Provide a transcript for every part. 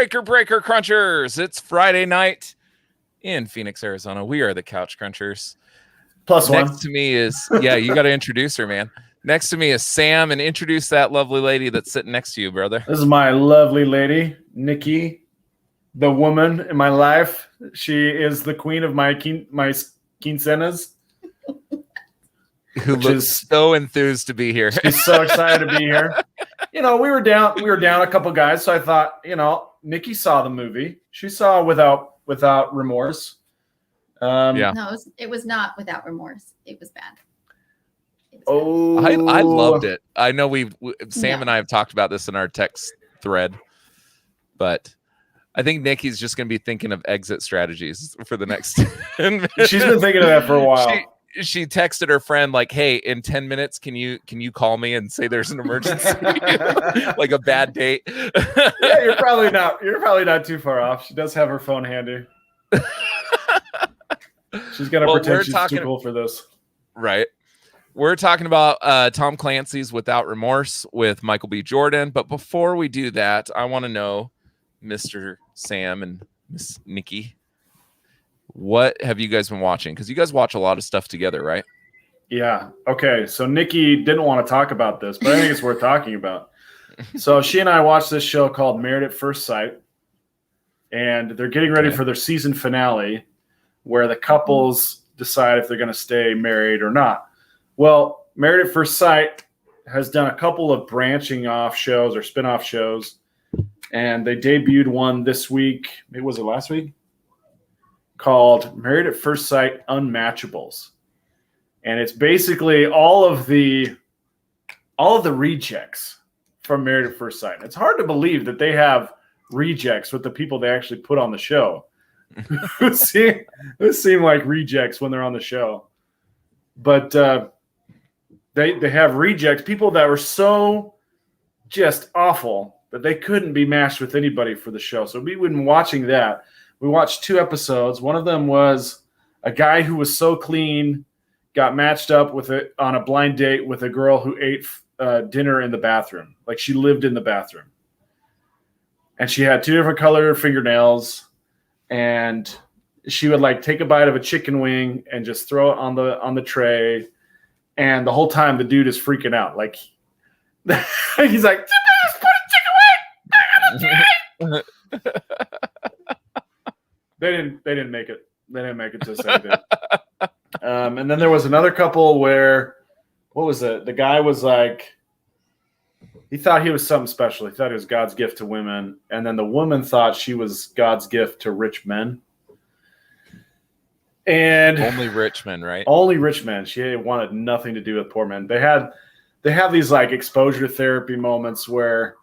Breaker Crunchers. It's Friday night in Phoenix, Arizona. We are the Couch Crunchers. Plus one. Next to me is, you got to introduce her, man. Next to me is Sam, and introduce that lovely lady that's sitting next to you, brother. This is my lovely lady, Nikki, the woman in my life. She is the queen of my quincenas. Who looks so enthused to be here. She's so excited to be here. You know, we were down a couple guys, so I thought, Nikki saw the movie. She saw without remorse. No, it was not without remorse. It was bad. I loved it. I know Sam and I have talked about this in our text thread, but I think Nikki's just going to be thinking of exit strategies for the next 10 minutes. She's been thinking of that for a while. She texted her friend like, "Hey, in 10 minutes, can you call me and say there's an emergency?" Like a bad date. Yeah, you're probably not too far off. She does have her phone handy. She's gonna pretend she's too cool for this. Right. We're talking about Tom Clancy's Without Remorse with Michael B. Jordan. But before we do that, I want to know, Mr. Sam and Miss Nikki, what have you guys been watching? Because you guys watch a lot of stuff together, right? Yeah. Okay. So Nikki didn't want to talk about this, but I think it's worth talking about. So she and I watched this show called Married at First Sight, and they're getting ready for their season finale, where the couples decide if they're going to stay married or not. Well, Married at First Sight has done a couple of branching off shows or spin-off shows, and they debuted one this week. Was it last week? Called Married at First Sight Unmatchables. And it's basically all of the rejects from Married at First Sight. It's hard to believe that they have rejects with the people they actually put on the show. who seem like rejects when they're on the show. But they have rejects, people that were so just awful that they couldn't be matched with anybody for the show. So we've been watching that. We watched 2 episodes. One of them was a guy who was so clean, got matched up on a blind date with a girl who ate dinner in the bathroom. Like she lived in the bathroom. And she had 2 different color fingernails. And she would like take a bite of a chicken wing and just throw it on the tray. And the whole time the dude is freaking out. Like he's like, "Just put a chicken wing back on the tray." They didn't make it. They didn't make it to the second date. And then there was another couple where, what was it? The guy was like, he thought he was something special. He thought he was God's gift to women. And then the woman thought she was God's gift to rich men. And only rich men, right? Only rich men. She wanted nothing to do with poor men. They have these like exposure therapy moments where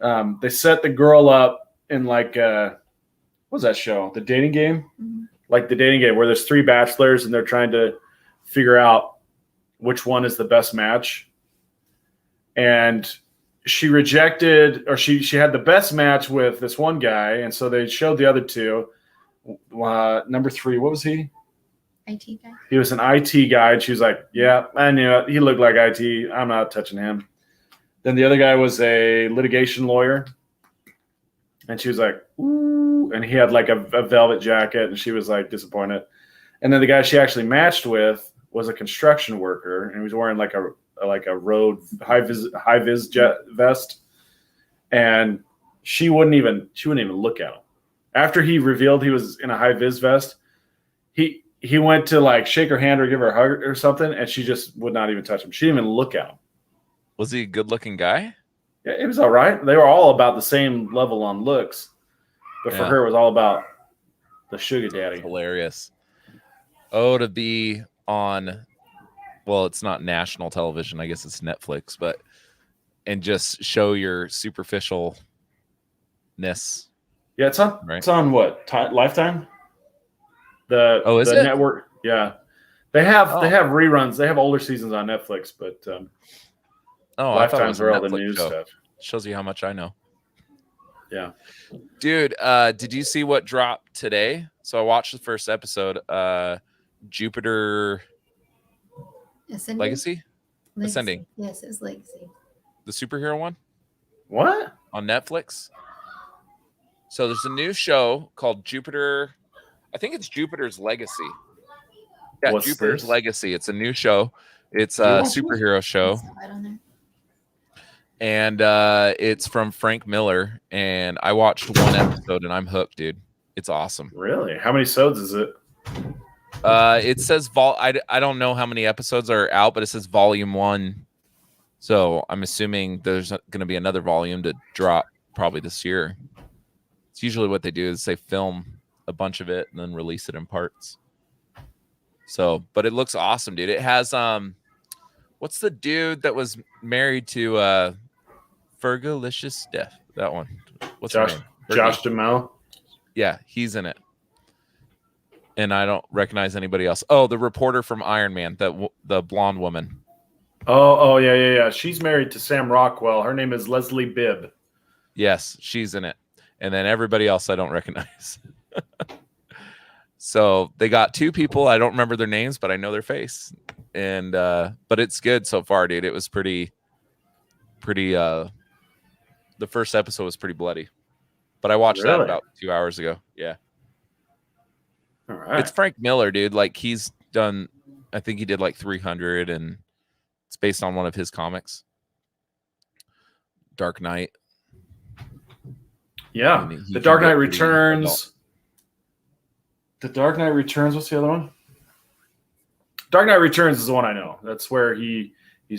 they set the girl up in like what was that show? The Dating Game? Mm-hmm. Like the Dating Game where there's 3 bachelors and they're trying to figure out which one is the best match. And she rejected, or she had the best match with this one guy, and so they showed the other 2. Number 3, what was he? IT guy. He was an IT guy, and she was like, "Yeah, I knew it. He looked like IT. I'm not touching him." Then the other guy was a litigation lawyer, and she was like, "Ooh," and he had like a velvet jacket, and she was like disappointed. And then the guy she actually matched with was a construction worker, and he was wearing like a road high vis vest, and she wouldn't even look at him. After he revealed he was in a high vis vest, he went to like shake her hand or give her a hug or something, and she just would not even touch him. She didn't even look at him. Was he a good-looking guy? Yeah, it was all right. They were all about the same level on looks, but for her, it was all about the sugar daddy. Hilarious. Oh, to be on. Well, it's not national television. I guess it's Netflix, and just show your superficialness. Yeah, it's on. Right? It's on what? Lifetime. Is it? Network? Yeah, they have reruns. They have older seasons on Netflix, but Lifetime's where all the new stuff. Shows you how much I know. Yeah, dude. Did you see what dropped today? So I watched the first episode. Jupiter. Ascending? Legacy? Ascending. Yes, it's Legacy. The superhero one? What? On Netflix? So there's a new show called Jupiter. I think it's Jupiter's Legacy. Yeah, What's Jupiter's this? Legacy. It's a new show. It's Did you a watch superhero show. I don't know. And it's from Frank Miller. And I watched one episode and I'm hooked, dude. It's awesome. Really? How many episodes is it? It says I don't know how many episodes are out, but it says volume 1. So I'm assuming there's going to be another volume to drop probably this year. It's usually what they do is they film a bunch of it and then release it in parts. So, but it looks awesome, dude. It has what's the dude that was married to Fergalicious Steph? That one. What's Josh? her name? Josh Duhamel. Yeah, he's in it. And I don't recognize anybody else. Oh, the reporter from Iron Man, the blonde woman. Oh, yeah. She's married to Sam Rockwell. Her name is Leslie Bibb. Yes, she's in it. And then everybody else I don't recognize. So they got 2 people. I don't remember their names, but I know their face. And but it's good so far, dude. It was pretty the first episode was pretty bloody. But I watched that about 2 hours ago. Yeah. All right. It's Frank Miller, dude. Like he's done, I think he did like 300, and it's based on one of his comics, Dark Knight. Yeah, The Dark Knight Returns. The Dark Knight Returns. What's the other one? Dark Knight Returns is the one I know. That's where he's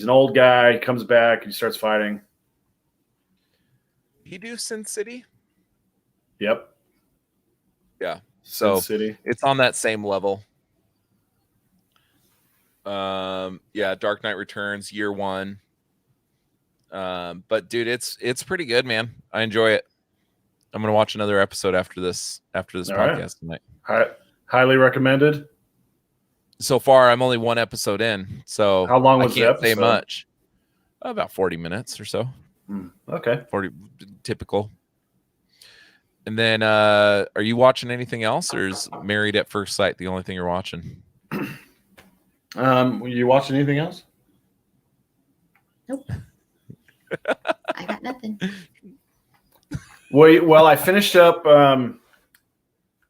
an old guy. He comes back. He starts fighting. He do Sin City? Yep. Yeah. So Sin City. It's on that same level. Yeah, Dark Knight Returns, year 1. But dude, it's pretty good, man. I enjoy it. I'm gonna watch another episode after this podcast tonight. Highly recommended. So far, I'm only 1 episode in, so how long was I can't the episode? say much. About 40 minutes or so. Okay. 40, typical. And then, are you watching anything else, or is Married at First Sight the only thing you're watching? You watching anything else? Nope. I got nothing. Well, I finished up.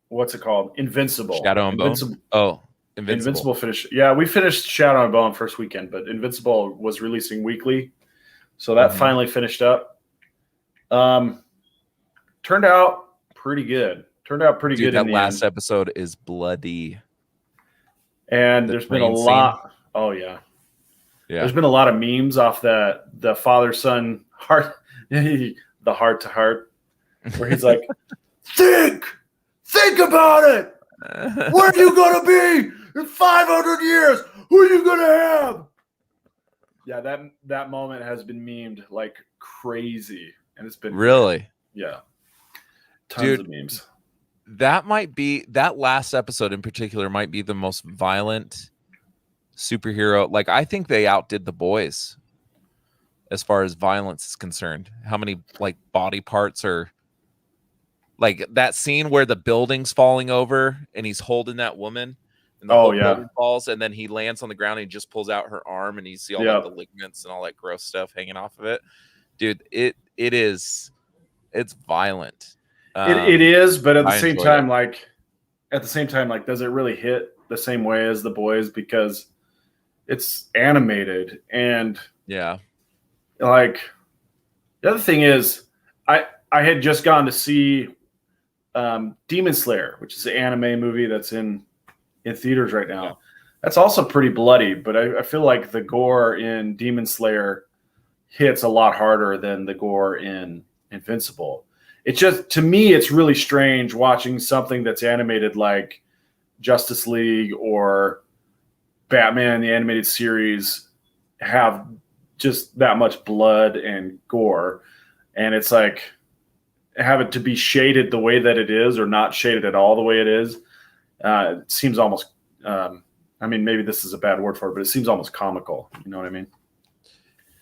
What's it called? Invincible. Shadow and Bone. Oh, Invincible finished. Yeah, we finished Shadow and Bone first weekend, but Invincible was releasing weekly, so that finally finished up. Turned out pretty good. Dude, that last episode is bloody. And there's been a lot. Oh yeah. There's been a lot of memes off the father-son heart, the heart-to-heart, where he's like, think about it. Where are you gonna be in 500 years? Who are you gonna have? Yeah, that moment has been memed like crazy, and it's been really, yeah, tons of memes. That last episode in particular might be the most violent superhero. Like, I think they outdid The Boys as far as violence is concerned. How many like body parts are like that scene where the building's falling over and he's holding that woman and the whole building falls, and then he lands on the ground and he just pulls out her arm and you see all like, the ligaments and all that gross stuff hanging off of it. Dude, it's violent. It is, but at the same time, like, does it really hit the same way as The Boys because it's animated? And like the other thing is, I had just gone to see Demon Slayer, which is an anime movie that's in theaters right now. Yeah. That's also pretty bloody, but I feel like the gore in Demon Slayer hits a lot harder than the gore in Invincible. It's just, to me, it's really strange watching something that's animated like Justice League or Batman, the animated series, have just that much blood and gore. And it's like, have it to be shaded the way that it is or not shaded at all the way it is. It seems almost, I mean, maybe this is a bad word for it, but it seems almost comical. You know what I mean?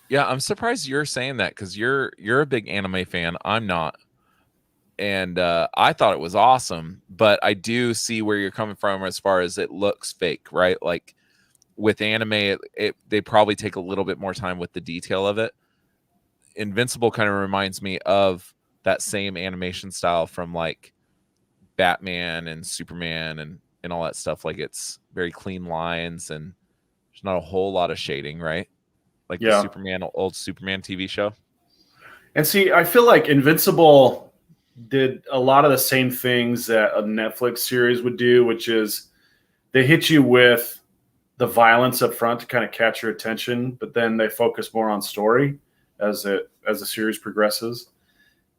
Yeah, I'm surprised you're saying that because you're a big anime fan. I'm not. And I thought it was awesome, but I do see where you're coming from as far as it looks fake, right? Like with anime, they probably take a little bit more time with the detail of it. Invincible kind of reminds me of that same animation style from like Batman and Superman and all that stuff. Like it's very clean lines and there's not a whole lot of shading, right? Like the old Superman TV show. And see, I feel like Invincible did a lot of the same things that a Netflix series would do, which is they hit you with the violence up front to kind of catch your attention, but then they focus more on story as the series progresses.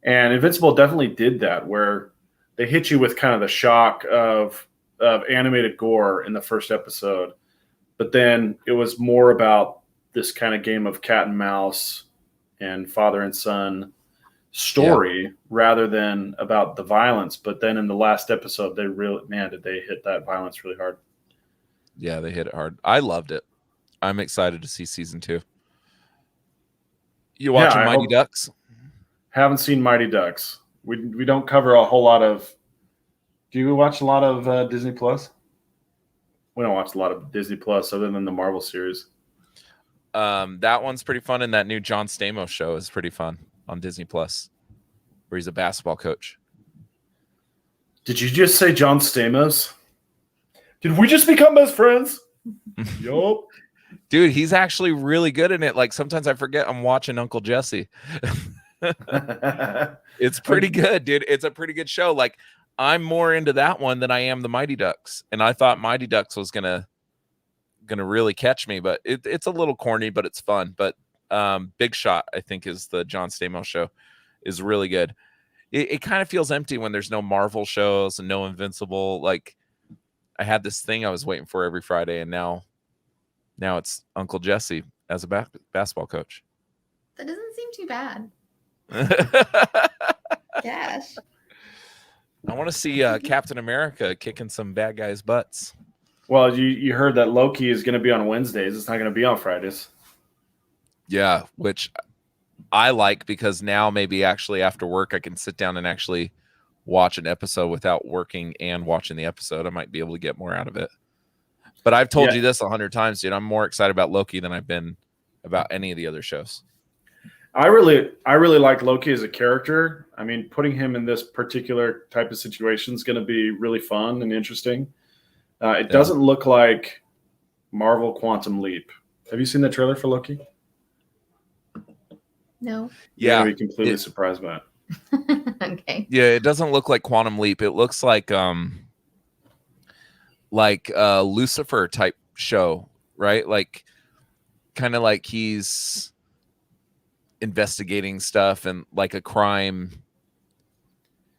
And Invincible definitely did that, where they hit you with kind of the shock of animated gore in the first episode, but then it was more about this kind of game of cat and mouse and father and son story rather than about the violence. But then in the last episode, did they hit that violence really hard. Yeah, they hit it hard. I loved it. I'm excited to see season 2. You watching Mighty Ducks? Haven't seen Mighty Ducks. We don't cover a whole lot of. Do you watch a lot of Disney Plus? We don't watch a lot of Disney Plus other than the Marvel series. That one's pretty fun, and that new John Stamos show is pretty fun on Disney Plus, where he's a basketball coach. Did you just say John Stamos? Did we just become best friends? Yup. Dude, he's actually really good in it. Like sometimes I forget I'm watching Uncle Jesse. It's pretty good, dude. It's a pretty good show. Like I'm more into that one than I am the Mighty Ducks, and I thought Mighty Ducks was gonna really catch me, but it's a little corny, but it's fun. But Big Shot, I think, is the John Stamos show, is really good. It kind of feels empty when there's no Marvel shows and no Invincible. Like I had this thing I was waiting for every Friday, and now it's Uncle Jesse as a basketball coach. That doesn't seem too bad. Gosh. I want to see Captain America kicking some bad guys' butts. Well, you heard that Loki is going to be on Wednesdays. It's not going to be on Fridays. Yeah, which I like because now maybe actually after work I can sit down and actually watch an episode without working and watching the episode. I might be able to get more out of it. But I've told you this 100 times, dude. I'm more excited about Loki than I've been about any of the other shows. I really like Loki as a character. I mean, putting him in this particular type of situation is going to be really fun and interesting. It doesn't look like Marvel Quantum Leap. Have you seen the trailer for Loki? No. Yeah. You're going to be completely surprised by it. Okay. Yeah, it doesn't look like Quantum Leap. It looks like Lucifer type show, right? Like kind of like he's investigating stuff and like a crime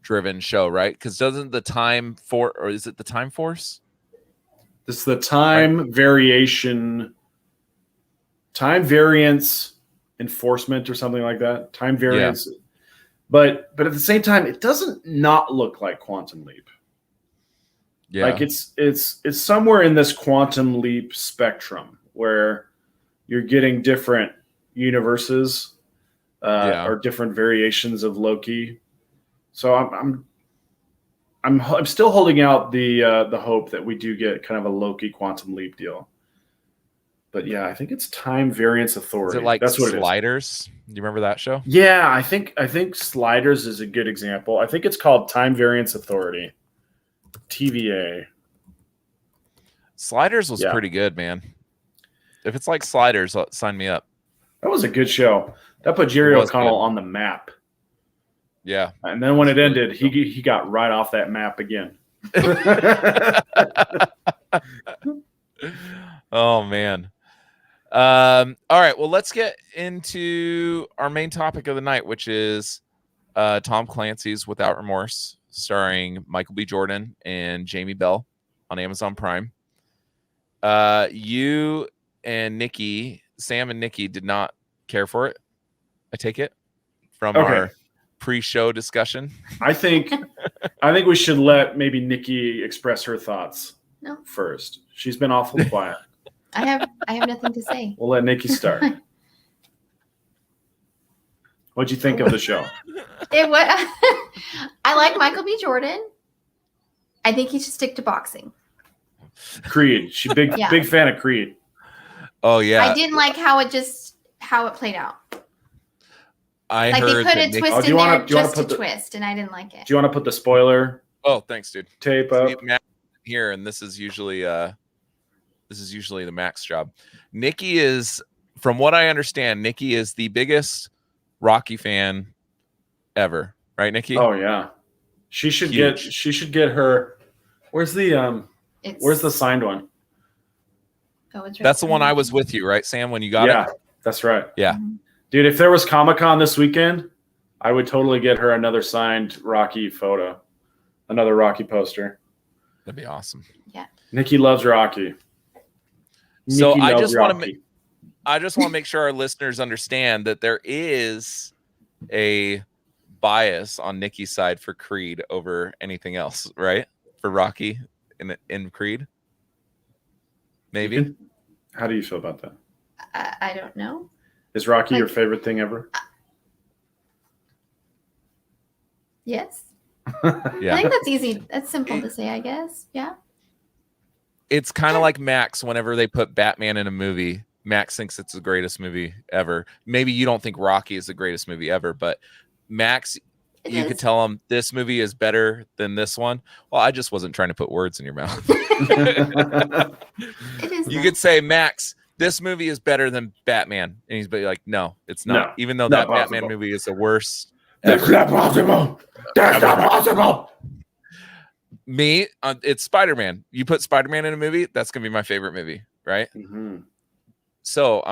driven show, right? Because doesn't the Time Force, or is it the Time Force? This is the time variance enforcement or something like that. Time variance. Yeah. But at the same time, it doesn't not look like Quantum Leap. Yeah. Like it's somewhere in this Quantum Leap spectrum where you're getting different universes or different variations of Loki. So I'm still holding out the hope that we do get kind of a Loki Quantum Leap deal. But yeah, I think it's Time Variance Authority. Is it like Sliders? Do you remember that show? Yeah, I think Sliders is a good example. I think it's called Time Variance Authority. TVA. Sliders was pretty good, man. If it's like Sliders, sign me up. That was a good show. That put Jerry O'Connell on the map. Yeah. And then when it ended, he got right off that map again. Oh, man. All right. Well, let's get into our main topic of the night, which is Tom Clancy's Without Remorse, starring Michael B. Jordan and Jamie Bell on Amazon Prime. You and Nikki, Sam and Nikki, did not care for it, I take it, from our pre-show discussion. I think we should let maybe Nikki express her thoughts first. She's been awfully quiet. I have nothing to say. We'll let Nikki start. What'd you think of the show? I like Michael B. Jordan. I think he should stick to boxing. Creed. She's big fan of Creed. Oh yeah. I didn't like how it played out. I Like heard they put that a Nick- twist do you in wanna- there do you wanna just to put the- twist, and I didn't like it. Do you want to put the spoiler Oh, thanks, dude. tape up? See, Matt here, and this is usually the Mac's job. Nikki is, from what I understand, Nikki is the biggest Rocky fan ever, right, Nikki? Oh yeah, she should Huge. get her. Where's the It's, Where's the signed one? Oh, it's right That's the one I there. was with you, right, Sam, when you got Yeah, it? that's right. Yeah. Mhm. Dude, if there was Comic-Con this weekend, I would totally get her another signed Rocky photo, another Rocky poster. That'd be awesome. Nikki loves Rocky. So Nikki I loves just want to Rocky. I just want to make sure our listeners understand that there is a bias on Nikki's side for Creed over anything else, right? For Rocky in Creed. Maybe. How do you feel about that? I don't know. Is Rocky your Like- favorite thing ever? Yes. Yeah. I think that's easy. That's simple to say, I guess. Yeah. It's kind of like Max whenever they put Batman in a movie. Max thinks it's the greatest movie ever. Maybe you don't think Rocky is the greatest movie ever, but Max, It you is. could tell him this movie is better than this one. Well, I just wasn't trying to put words in your mouth. It is. You though. could say, Max, this movie is better than Batman. And he's be like, no, it's not. No, Even though not that Batman possible. movie is the worst. That's not possible. That's not possible. Me, it's Spider-Man. You put Spider-Man in a movie, that's going to be my favorite movie, right? Mhm. So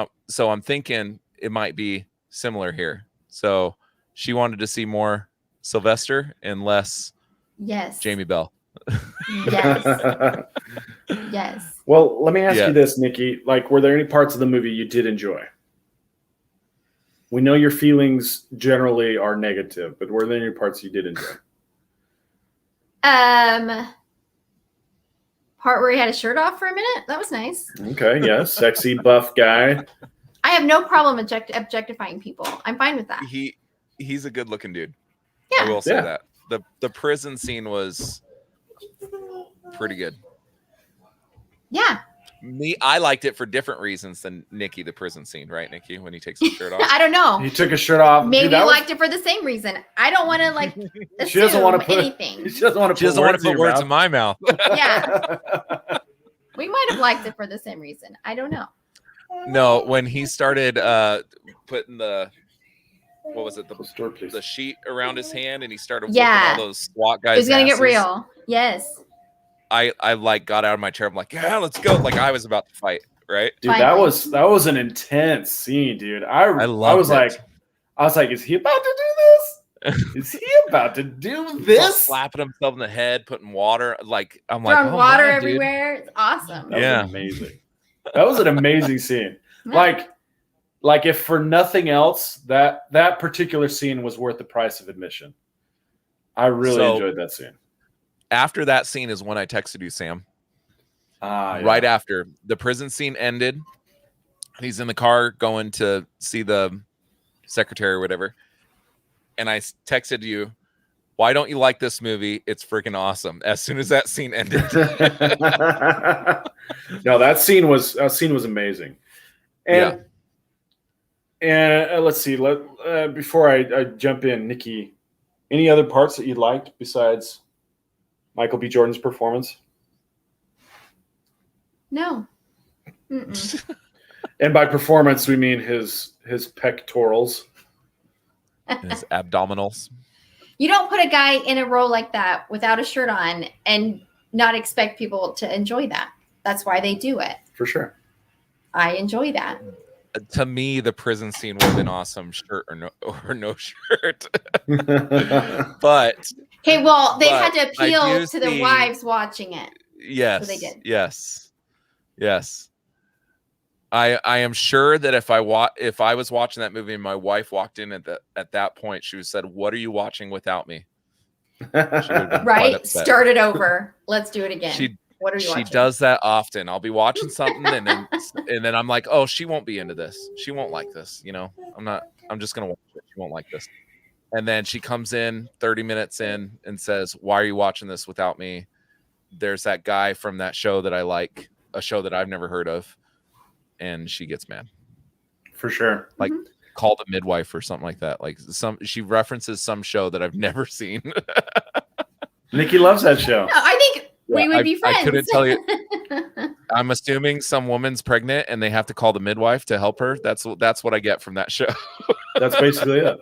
I'm thinking it might be similar here. So she wanted to see more Sylvester and less Yes. Jamie Bell. Yes. Yes. Well, let me ask Yeah. you this, Nikki. Like, were there any parts of the movie you did enjoy? We know your feelings generally are negative, but were there any parts you did enjoy? Part where he had his shirt off for a minute. That was nice. Okay, yes, sexy buff guy. I have no problem objectifying people. I'm fine with that. He's a good looking dude. Yeah. I will say Yeah. that. The prison scene was pretty good. Yeah. I liked it for different reasons than Nikki, the prison scene, right, Nikki, when he takes his shirt off. I don't know. He took his shirt off. Maybe Dude, you that was- liked it for the same reason. I don't want to like assume She doesn't want to put anything. She doesn't want She doesn't want to put words in my my mouth. Yeah. We might have liked it for the same reason. I don't know. No, when he started putting the what was it, Close the door, please. the sheet around his hand, and he started Yeah. whooping all those SWAT guys. It was gonna get asses. real. Yes. I like got out of my chair. I'm like, yeah, let's go. Like I was about to fight, right? Dude, Finally. that was an intense scene, dude. I loved was it. like, is he about to do this? Is he about to do He's all this? slapping himself in the head, putting water. Like I'm like, Throwing oh, water man, dude. everywhere. It's awesome. That Yeah. was amazing. That was an amazing scene. Yeah. Like if for nothing else, that particular scene was worth the price of admission. I really So- enjoyed that scene. After that scene is when I texted you, Sam. Yeah. Right after the prison scene ended, he's in the car going to see the secretary or whatever, and I texted you, why don't you like this movie? It's freaking awesome. As soon as that scene ended. No, that scene was amazing. And let's see. Before I jump in, Nikki, any other parts that you liked besides Michael B. Jordan's performance? No. Mm-mm. And by performance, we mean his pectorals. His abdominals. You don't put a guy in a role like that without a shirt on and not expect people to enjoy that. That's why they do it. For sure. I enjoy that. To me, the prison scene would have been awesome, shirt or no shirt. But Okay, well, they But had to I appeal do to the see- wives watching it. yes, they did. yes. I am sure that if I was watching that movie and my wife walked in at that point, she would have said, "What are you watching without me?" She would have been quite Right? upset. Start it over. Let's do it again. What are you She watching? does that often. I'll be watching something and then I'm like, oh, she won't be into this. She won't like this. You know, I'm just going to watch it. She won't like this. And then she comes in 30 minutes in and says, why are you watching this without me? There's that guy from that show that I like, a show that I've never heard of. And she gets mad. For sure. Like, call the midwife or something like that. Like she references some show that I've never seen. Nikki loves that show. No, I think we would be friends. I couldn't tell you. I'm assuming some woman's pregnant and they have to call the midwife to help her. That's what I get from that show. That's basically it.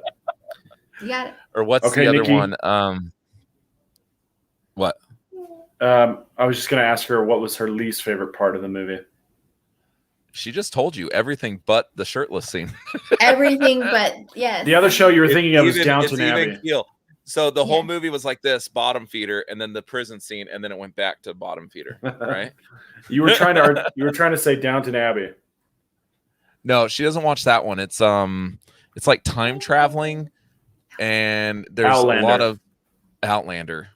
You got it. Or what's the other Nikki. one? What? I was just going to ask her what was her least favorite part of the movie. She just told you everything but the shirtless scene. Everything but, yes. The other show you were thinking of is Downton even Abbey. keel. So the whole movie was like this: bottom feeder, and then the prison scene, and then it went back to bottom feeder. Right? You were trying to say Downton Abbey. No, she doesn't watch that one. It's like time traveling, and there's Outlander. a lot of Outlander.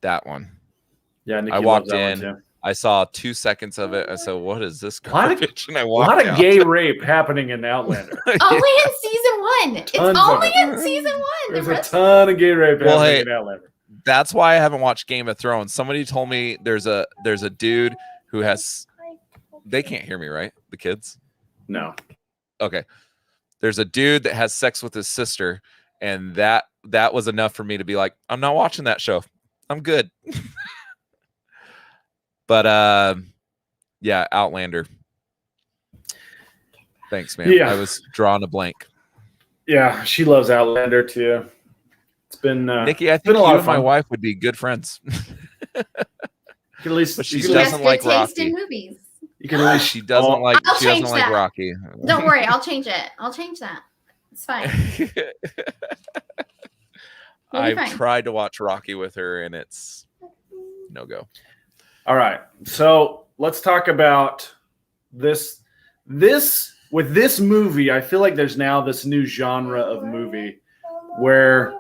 That one. Yeah, Nikki I walked loves that in. one too. I saw 2 seconds of it. I said, "What is this Lot of- garbage?" And I A walked lot of out. gay rape happening in Outlander. Only in season 1. It's Tons of only it. in season 1. There's The a rest- ton of gay rape Well, happening hey, in Outlander. That's why I haven't watched Game of Thrones. Somebody told me there's a dude who has. They can't hear me, right? The kids. No. Okay. There's a dude that has sex with his sister, and that was enough for me to be like, I'm not watching that show. I'm good. But yeah, Outlander. Thanks, man. Yeah. I was drawing a blank. Yeah, she loves Outlander too. It's been Nikki, I been think a lot you of and my fun. wife would be good friends. You can at least But you she can She at has doesn't good like taste Rocky. in movies. you can at least She doesn't Oh, like. I'll She doesn't change like that. Rocky. Don't worry, I'll change it. I'll change that. It's fine. We'll be I've fine. tried to watch Rocky with her, and it's no go. All right. So let's talk about this with this movie. I feel like there's now this new genre of movie where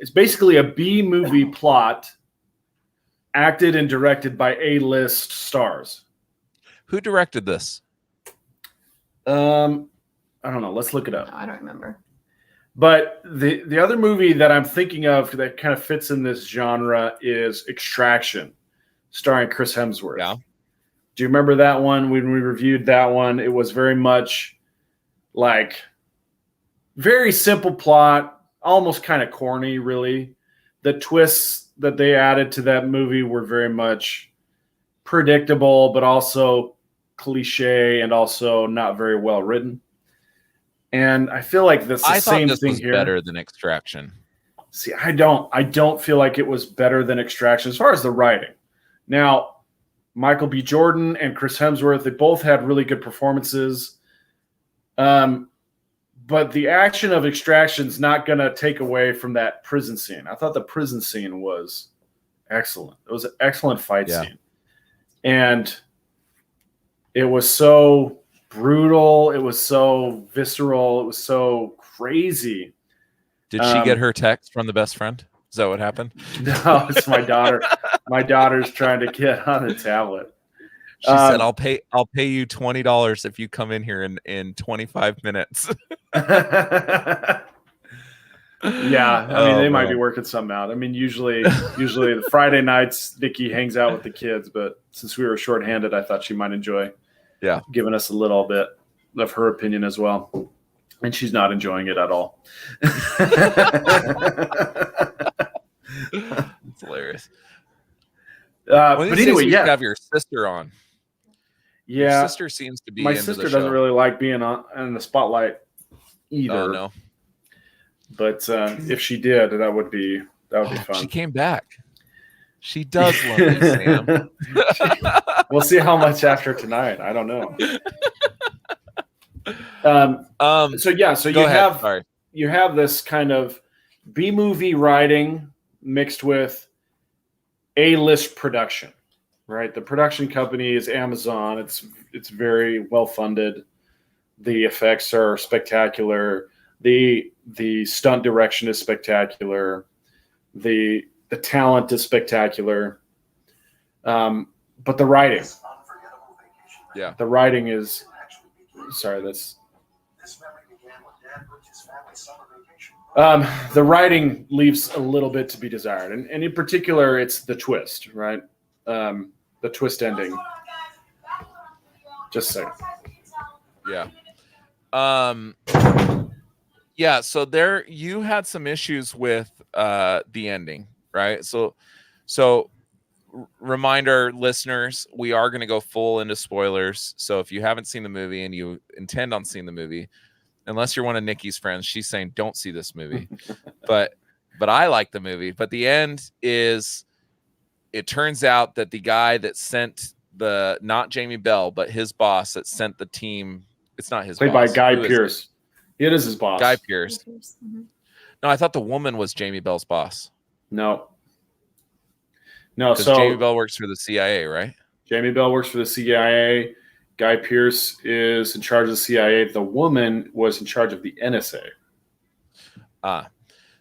it's basically a B movie plot acted and directed by A-list stars. Who directed this? I don't know. Let's look it up. No, I don't remember. But the other movie that I'm thinking of that kind of fits in this genre is Extraction, starring Chris Hemsworth. Yeah. Do you remember that one? When we reviewed that one, it was very much like very simple plot, almost kind of corny, really. The twists that they added to that movie were very much predictable, but also cliche and also not very well written. And I feel like that's the I thought same this thing was here. better than Extraction. See, I don't feel like it was better than Extraction as far as the writing. Now, Michael B. Jordan and Chris Hemsworth, they both had really good performances. But the action of Extraction's not going to take away from that prison scene. I thought the prison scene was excellent. It was an excellent fight scene. And it was so brutal. It was so visceral. It was so crazy. Did she get her text from the best friend? Is that what happened? No, it's my daughter. My daughter's trying to get on the tablet. She said, I'll pay you $20 if you come in here in 25 minutes. Yeah, I mean, they might be working something out. I mean, usually the Friday nights, Nikki hangs out with the kids, but since we were shorthanded, I thought she might enjoy giving us a little bit of her opinion as well. And she's not enjoying it at all. It's hilarious. But anyway, you have your sister on. Yeah, Your sister seems to be. my into sister the doesn't show. really like being in the spotlight either. Oh, no. But if she did, that would be fun. She came back. She does love you, Sam. We'll see how much after tonight. I don't know. So you have this kind of B movie writing mixed with A-list production, right? The production company is Amazon. It's very well funded. The effects are spectacular. The stunt direction is spectacular. The talent is spectacular. But the writing, the writing is. Sorry, the writing leaves a little bit to be desired, and in particular, it's the twist, right? The twist ending. Just a second. Yeah. Yeah, so there you had some issues with the ending, right? So remind our listeners, we are going to go full into spoilers. So if you haven't seen the movie and you intend on seeing the movie, unless you're one of Nikki's friends, she's saying don't see this movie. but I like the movie. But the end is, it turns out that the guy that sent not Jamie Bell, but his boss that sent the team, it's not his Played boss. by Guy Who is Pearce. It is his boss. Guy Pearce. No, I thought the woman was Jamie Bell's boss. No. Because So Jamie Bell works for the CIA, right? Jamie Bell works for the CIA. Guy Pearce is in charge of the CIA. The woman was in charge of the NSA.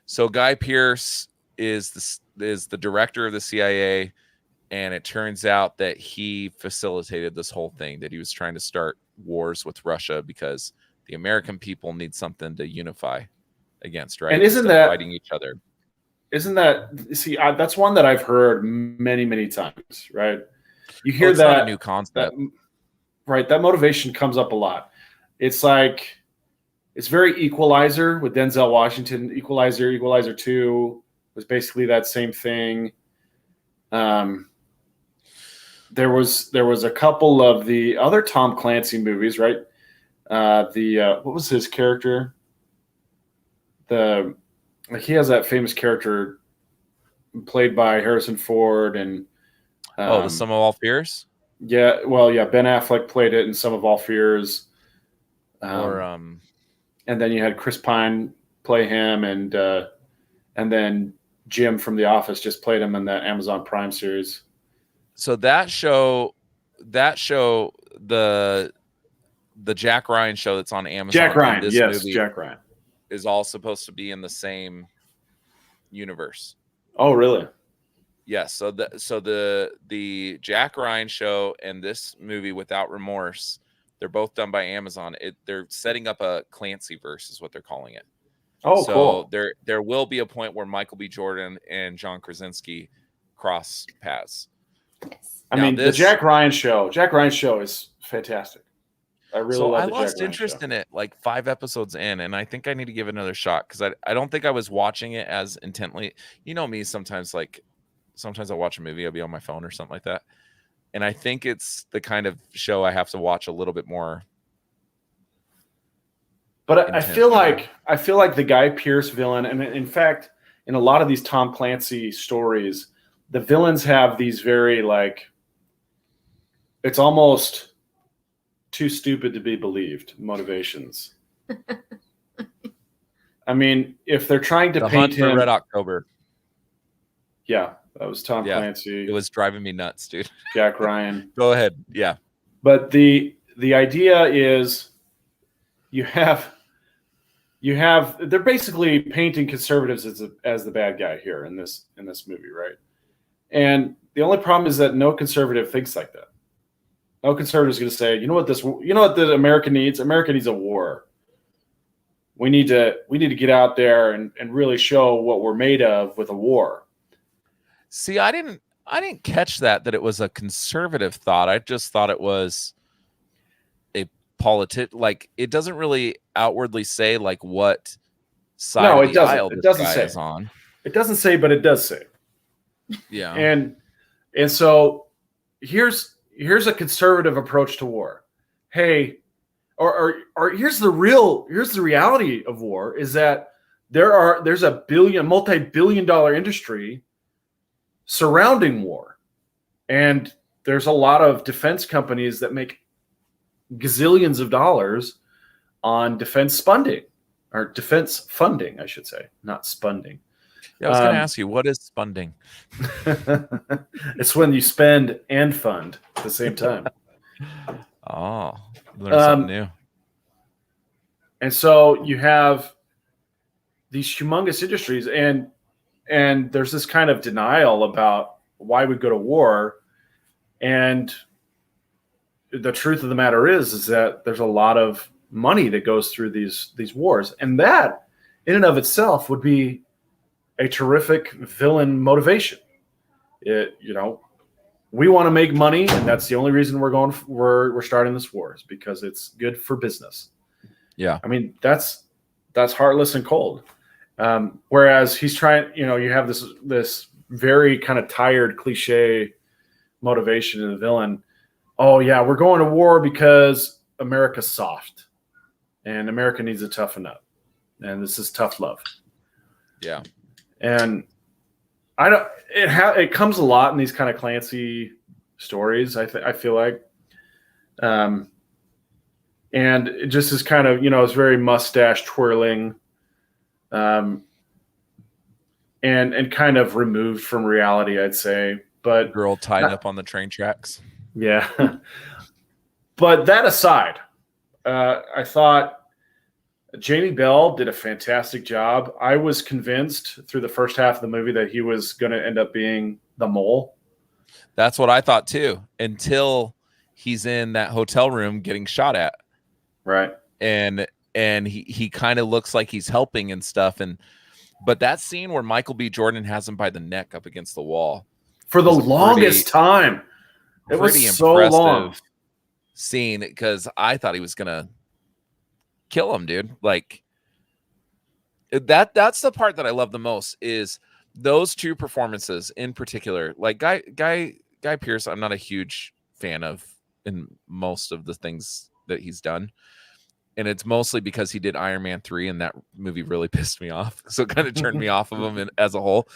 So Guy Pearce is the director of the CIA, and it turns out that he facilitated this whole thing, that he was trying to start wars with Russia because the American people need something to unify against, right? And isn't that fighting each other? Isn't that, that's one that I've heard many, many times, right? You hear it's that not a new concept, right? That motivation comes up a lot. It's like, it's very Equalizer with Denzel Washington. Equalizer 2 was basically that same thing. There was a couple of the other Tom Clancy movies, right? What was his character? He has that famous character played by Harrison Ford and the Sum of All Fears. Yeah, well, yeah, Ben Affleck played it in Sum of All Fears. And then you had Chris Pine play him, and then Jim from The Office just played him in that Amazon Prime series. So that show, the Jack Ryan show that's on Amazon. Jack Ryan, this yes, movie Jack Ryan is all supposed to be in the same universe. Oh, really? Yes. So the Jack Ryan show and this movie Without Remorse, they're both done by Amazon. They're setting up a Clancy verse, is what they're calling it. Oh, so cool. There will be a point where Michael B. Jordan and John Krasinski cross paths. Yes. I mean, the Jack Ryan show is fantastic. I really love the Jack Ryan lost interest in it like 5 episodes in, and I think I need to give it another shot because I don't think I was watching it as intently. You know me, sometimes I watch a movie, I'll be on my phone or something like that. And I think it's the kind of show I have to watch a little bit more. But I feel like the Guy Pearce villain, and in fact, in a lot of these Tom Clancy stories, the villains have these very it's almost too stupid to be believed motivations. I mean, if they're trying to paint him, for Red October. Yeah, that was Tom Clancy. It was driving me nuts, dude. Jack Ryan. Go ahead. Yeah. But the idea is they're basically painting conservatives as the bad guy here in this movie, right? And the only problem is that no conservative thinks like that. No conservative is going to say, you know what the America needs? America needs a war. We need to get out there and really show what we're made of with a war. See, I didn't catch that it was a conservative thought. I just thought it was a like it doesn't really outwardly say like what side of the aisle this guy is on. It doesn't say, but it does say. Yeah. And so here's a conservative approach to war. Hey, or here's the reality of war is that there's a multi-billion-dollar industry surrounding war. And there's a lot of defense companies that make gazillions of dollars on defense funding, I should say, not spunding. Yeah, I was going to ask you, what is spunding? It's when you spend and fund at the same time. Oh, learn something new. And so you have these humongous industries, and there's this kind of denial about why we go to war. And the truth of the matter is that there's a lot of money that goes through these wars, and that in and of itself would be a terrific villain motivation. we want to make money, and that's the only reason we're starting this war, is because it's good for business. Yeah. I mean, that's heartless and cold. Whereas he's trying, you have this very kind of tired cliche motivation in the villain. Oh yeah, we're going to war because America's soft and America needs to toughen up. And this is tough love. Yeah. And it comes a lot in these kind of Clancy stories. I feel like, and it just is kind of, it's very mustache twirling, and kind of removed from reality, I'd say. But Girl tied up on the train tracks. Yeah. But that aside, I thought Jamie Bell did a fantastic job. I was convinced through the first half of the movie that he was going to end up being the mole. That's what I thought too, until he's in that hotel room getting shot at. Right. And he kind of looks like he's helping and stuff. But that scene where Michael B. Jordan has him by the neck up against the wall for the longest time, it was so long scene, because I thought he was gonna kill him, dude. Like that's the part that I love the most, is those two performances in particular. Like Guy Pearce, I'm not a huge fan of in most of the things that he's done. And it's mostly because he did Iron Man 3, and that movie really pissed me off. So it kind of turned me off of him as a whole.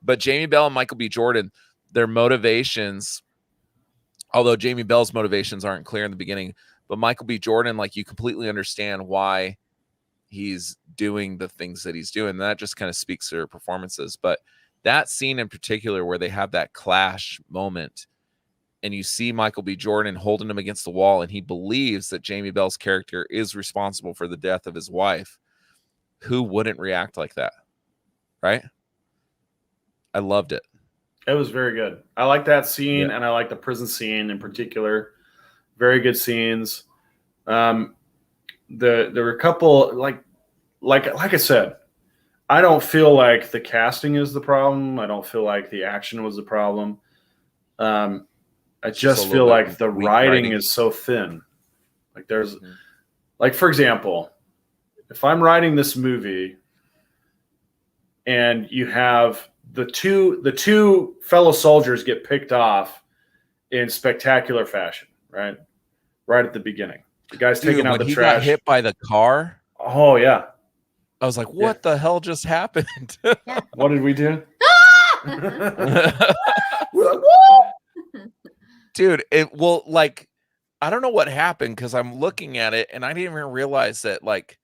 But Jamie Bell and Michael B. Jordan, their motivations, although Jamie Bell's motivations aren't clear in the beginning, but Michael B. Jordan, like, you completely understand why he's doing the things that he's doing. And that just kind of speaks to their performances. But that scene in particular where they have that clash moment, and you see Michael B. Jordan holding him against the wall, and he believes that Jamie Bell's character is responsible for the death of his wife. Who wouldn't react like that? Right? I loved it. It was very good. I like that scene, Yeah. and I like the prison scene in particular. Very good scenes. There were a couple, like I said, I don't feel like the casting is the problem. I don't feel like the action was the problem. I just feel like the writing is so thin. Like there's, like, for example, if I'm writing this movie and you have the two fellow soldiers get picked off in spectacular fashion, right? Right at the beginning. The guy's taking out the trash. Got hit by the car. Oh yeah. I was like, what the hell just happened? What did we do? Ah! We're like, what? Dude, I don't know what happened, because I'm looking at it and I didn't even realize that like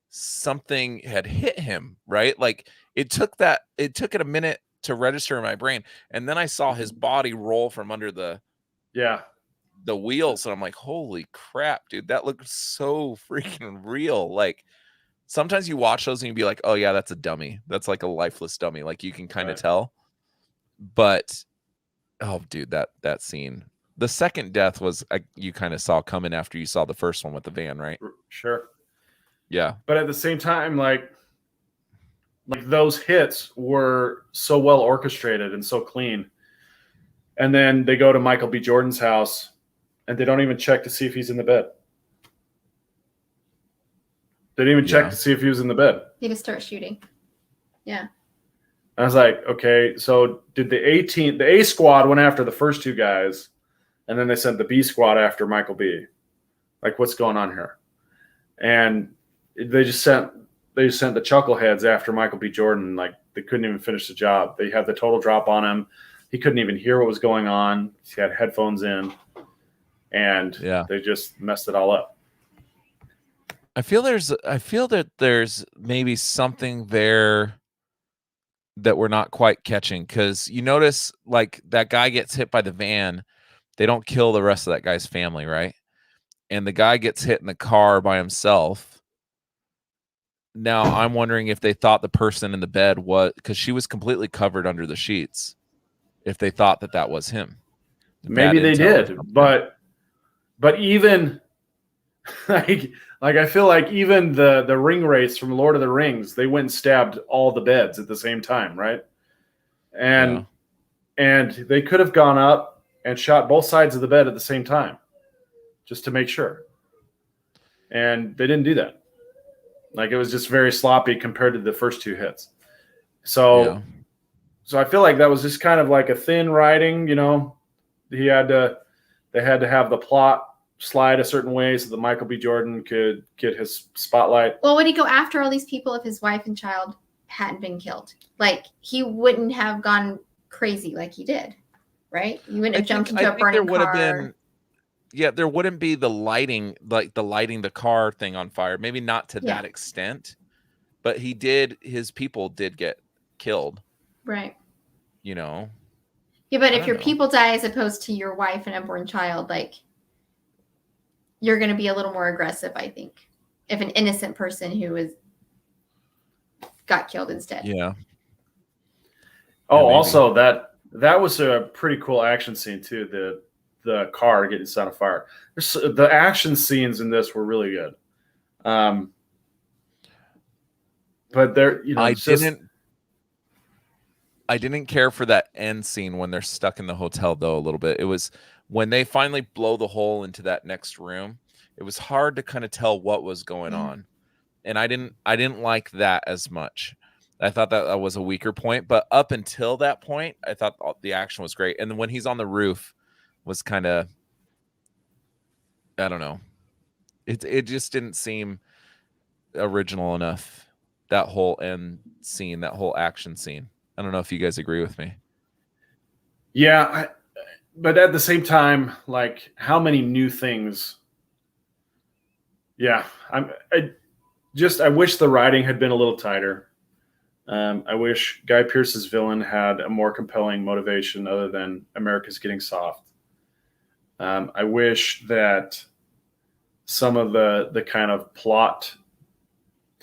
something had hit him, right? Like it took it a minute to register in my brain. And then I saw his body roll from under the wheels, and I'm like, holy crap, dude, that looked so freaking real. Like sometimes you watch those and you'd be like, oh yeah, that's a dummy. That's like a lifeless dummy. Like you can kind of tell. But oh dude, that scene. The second death was you kind of saw coming after you saw the first one with the van, right? Sure. Yeah. But at the same time, like those hits were so well orchestrated and so clean. And then they go to Michael B. Jordan's house and they don't even check to see if he's in the bed. They didn't even check to see if he was in the bed. They just start shooting. Yeah. I was like, okay, so did the A squad went after the first two guys, and then they sent the B squad after Michael B. Like, what's going on here? And they just sent the chuckleheads after Michael B. Jordan. Like, they couldn't even finish the job. They had the total drop on him. He couldn't even hear what was going on. He had headphones in, and they just messed it all up. I feel that there's maybe something there that we're not quite catching, because you notice like that guy gets hit by the van. They don't kill the rest of that guy's family, right? And the guy gets hit in the car by himself. Now I'm wondering if they thought the person in the bed was, because she was completely covered under the sheets, if they thought that was him. Maybe they did, but even like I feel like even the ring wraiths from Lord of the Rings, they went and stabbed all the beds at the same time, right? And they could have gone up and shot both sides of the bed at the same time, just to make sure. And they didn't do that. Like, it was just very sloppy compared to the first two hits. So I feel like that was just kind of like a thin writing, you know. They had to have the plot slide a certain way so that Michael B. Jordan could get his spotlight. Well, would he go after all these people if his wife and child hadn't been killed? Like, he wouldn't have gone crazy like he did, right? You wouldn't have jumped into a burning car. There wouldn't be the lighting, like the lighting the car thing on fire. Maybe not to that extent, but his people did get killed. Right. You know? Yeah, but if your people die as opposed to your wife and unborn child, like, you're going to be a little more aggressive, I think, if an innocent person who got killed instead. Yeah. Oh, also that was a pretty cool action scene too. The car getting set on fire. The action scenes in this were really good. But there, you know, I didn't care for that end scene when they're stuck in the hotel, though, a little bit. It was when they finally blow the hole into that next room. It was hard to kind of tell what was going on, and I didn't like that as much. I thought that was a weaker point, but up until that point, I thought the action was great. And then when he's on the roof, was kind of, I don't know, it just didn't seem original enough. That whole end scene, that whole action scene. I don't know if you guys agree with me. Yeah, but at the same time, like, how many new things? Yeah, I wish the writing had been a little tighter. I wish Guy Pearce's villain had a more compelling motivation other than America's getting soft. I wish that some of the kind of plot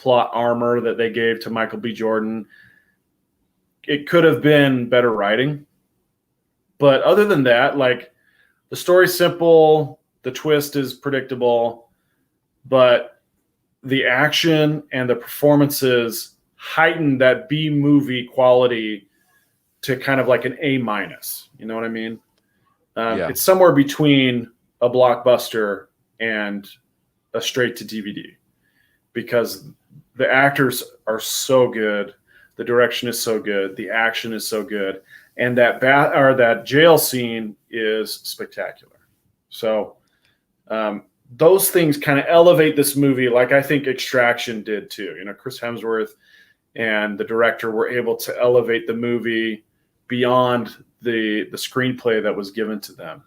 armor that they gave to Michael B. Jordan, it could have been better writing. But other than that, like, the story's simple, the twist is predictable, but the action and the performances heighten that B movie quality to kind of like an A-. You know what I mean? It's somewhere between a blockbuster and a straight to DVD, because the actors are so good, the direction is so good, the action is so good, and that jail scene is spectacular. So those things kind of elevate this movie, like I think Extraction did too. You know, Chris Hemsworth and the director were able to elevate the movie beyond the screenplay that was given to them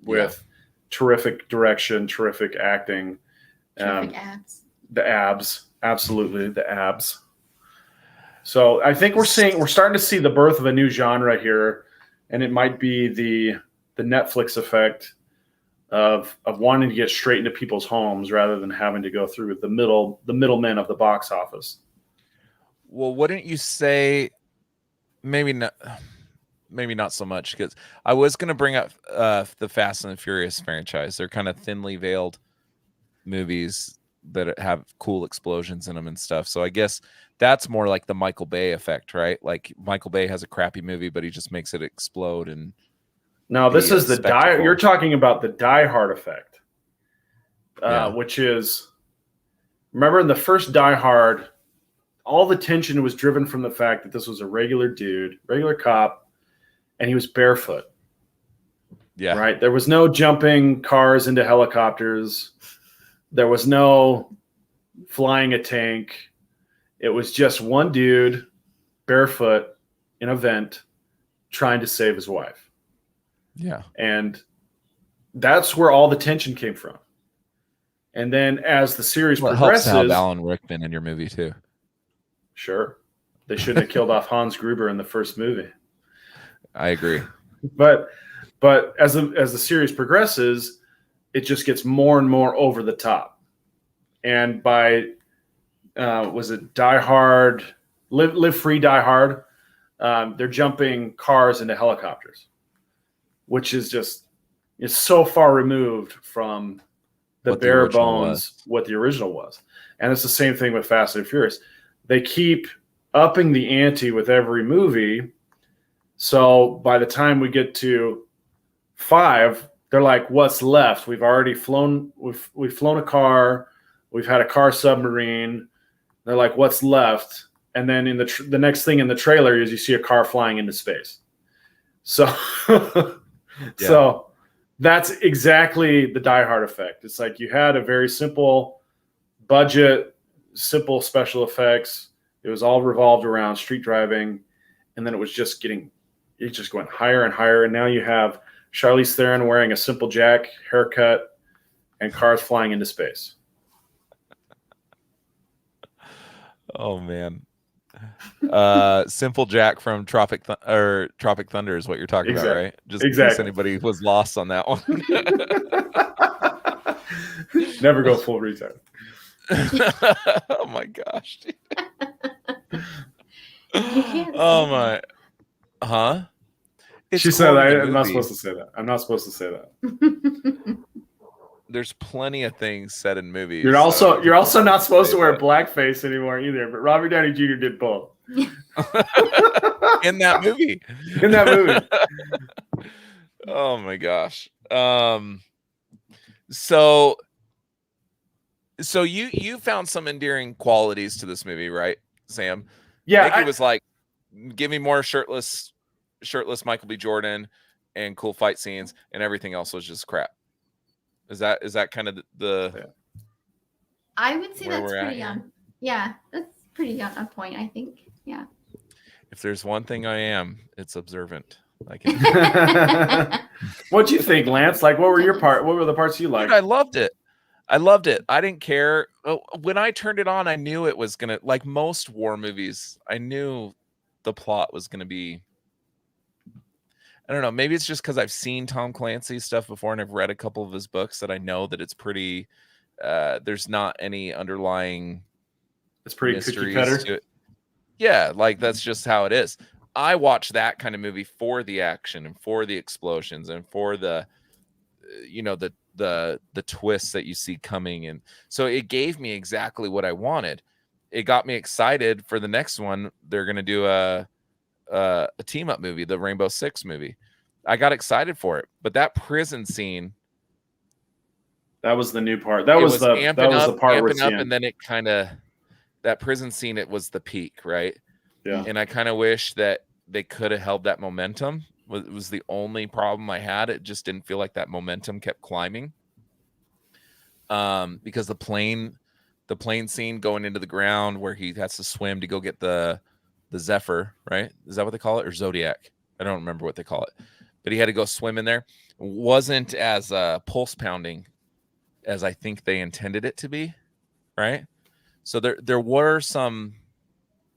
with terrific direction, terrific acting. Terrific abs. The abs. Absolutely, the abs. So I think we're starting to see the birth of a new genre here, and it might be the Netflix effect of wanting to get straight into people's homes rather than having to go through the middlemen of the box office. Well, wouldn't you say maybe not so much, because I was going to bring up the Fast and the Furious franchise. They're kind of thinly veiled movies that have cool explosions in them and stuff. So I guess that's more like the Michael Bay effect, right? Like, Michael Bay has a crappy movie, but he just makes it explode. And no, this is the you're talking about the Die Hard effect, which is, remember in the first Die Hard, all the tension was driven from the fact that this was a regular dude, regular cop, and he was barefoot. Yeah. Right. There was no jumping cars into helicopters. There was no flying a tank. It was just one dude barefoot in a vent trying to save his wife. Yeah. And that's where all the tension came from. And then as the series progresses, it helps to have Alan Rickman in your movie too. Sure. They shouldn't have killed off Hans Gruber in the first movie. I agree. But as the series progresses, it just gets more and more over the top. And by was it Die Hard, Live Free, Die Hard? They're jumping cars into helicopters, which is so far removed from the bare bones what the original was. And it's the same thing with Fast and Furious. They keep upping the ante with every movie. So by the time we get to 5, they're like, what's left? We've already flown. We've flown a car. We've had a car submarine. They're like, what's left? And then in the next thing in the trailer is you see a car flying into space. So, so that's exactly the Die Hard effect. It's like you had a very simple budget, simple special effects. It was all revolved around street driving, and then it just went higher and higher. And now you have Charlize Theron wearing a simple Jack haircut and cars flying into space. Oh man. Simple Jack from Tropic Thunder is what you're talking about, right? Just in case anybody was lost on that one. Never go full retard. Oh my gosh, dude. Oh my. Huh? She said I'm not supposed to say that. I'm not supposed to say that. There's plenty of things said in movies. You're also not supposed to wear blackface anymore either, but Robert Downey Jr. did both. In that movie. In that movie. Oh my gosh. So you found some endearing qualities to this movie, right, Sam? Yeah. It was like, give me more shirtless Michael B. Jordan and cool fight scenes, and everything else was just crap. Is that kind of the I would say that's pretty on. Yeah, that's pretty on point, I think. Yeah. If there's one thing I am, it's observant. What'd you think, Lance? Like, what were the parts you liked? Dude, I loved it. I didn't care. When I turned it on, I knew it was gonna, like most war movies, I knew the plot was gonna be, I don't know, maybe it's just because I've seen Tom Clancy stuff before and I've read a couple of his books that I know that it's pretty there's not any underlying, it's pretty cookie cutter to it. Yeah, like that's just how it is. I watch that kind of movie for the action and for the explosions and for the the twists that you see coming, and so it gave me exactly what I wanted. It got me excited for the next one. They're gonna do a team up movie, the Rainbow Six movie. I got excited for it, but that prison scene, that was the new part. That was the part where it's up, and then it kind of, that prison scene, it was the peak, right? Yeah. And I kind of wish that they could have held that momentum. It was the only problem I had. It just didn't feel like that momentum kept climbing. Because the plane scene going into the ground where he has to swim to go get the Zephyr, right? Is that what they call it? Or Zodiac? I don't remember what they call it. But he had to go swim in there. Wasn't as pulse pounding as I think they intended it to be, right? So there were some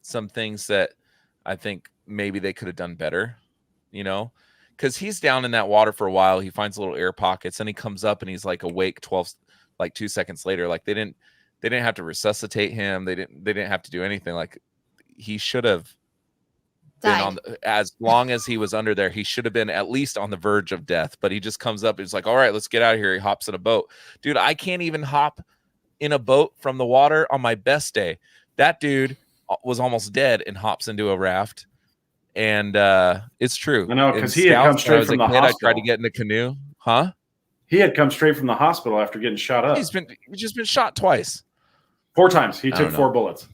things that I think maybe they could have done better, because he's down in that water for a while. He finds little air pockets, and he comes up and he's like awake 2 seconds later. Like they didn't have to resuscitate him. They didn't have to do anything. Like he should have been as long as he was under there, he should have been at least on the verge of death. But he just comes up and he's like, all right, let's get out of here. He hops in a boat. Dude, I can't even hop in a boat from the water on my best day. That dude was almost dead and hops into a raft. And it's true. I know, because he had come straight from the hospital. I tried to get in the canoe. Huh? He had come straight from the hospital after getting shot up. He's just been shot twice. 4 times. He took 4 bullets.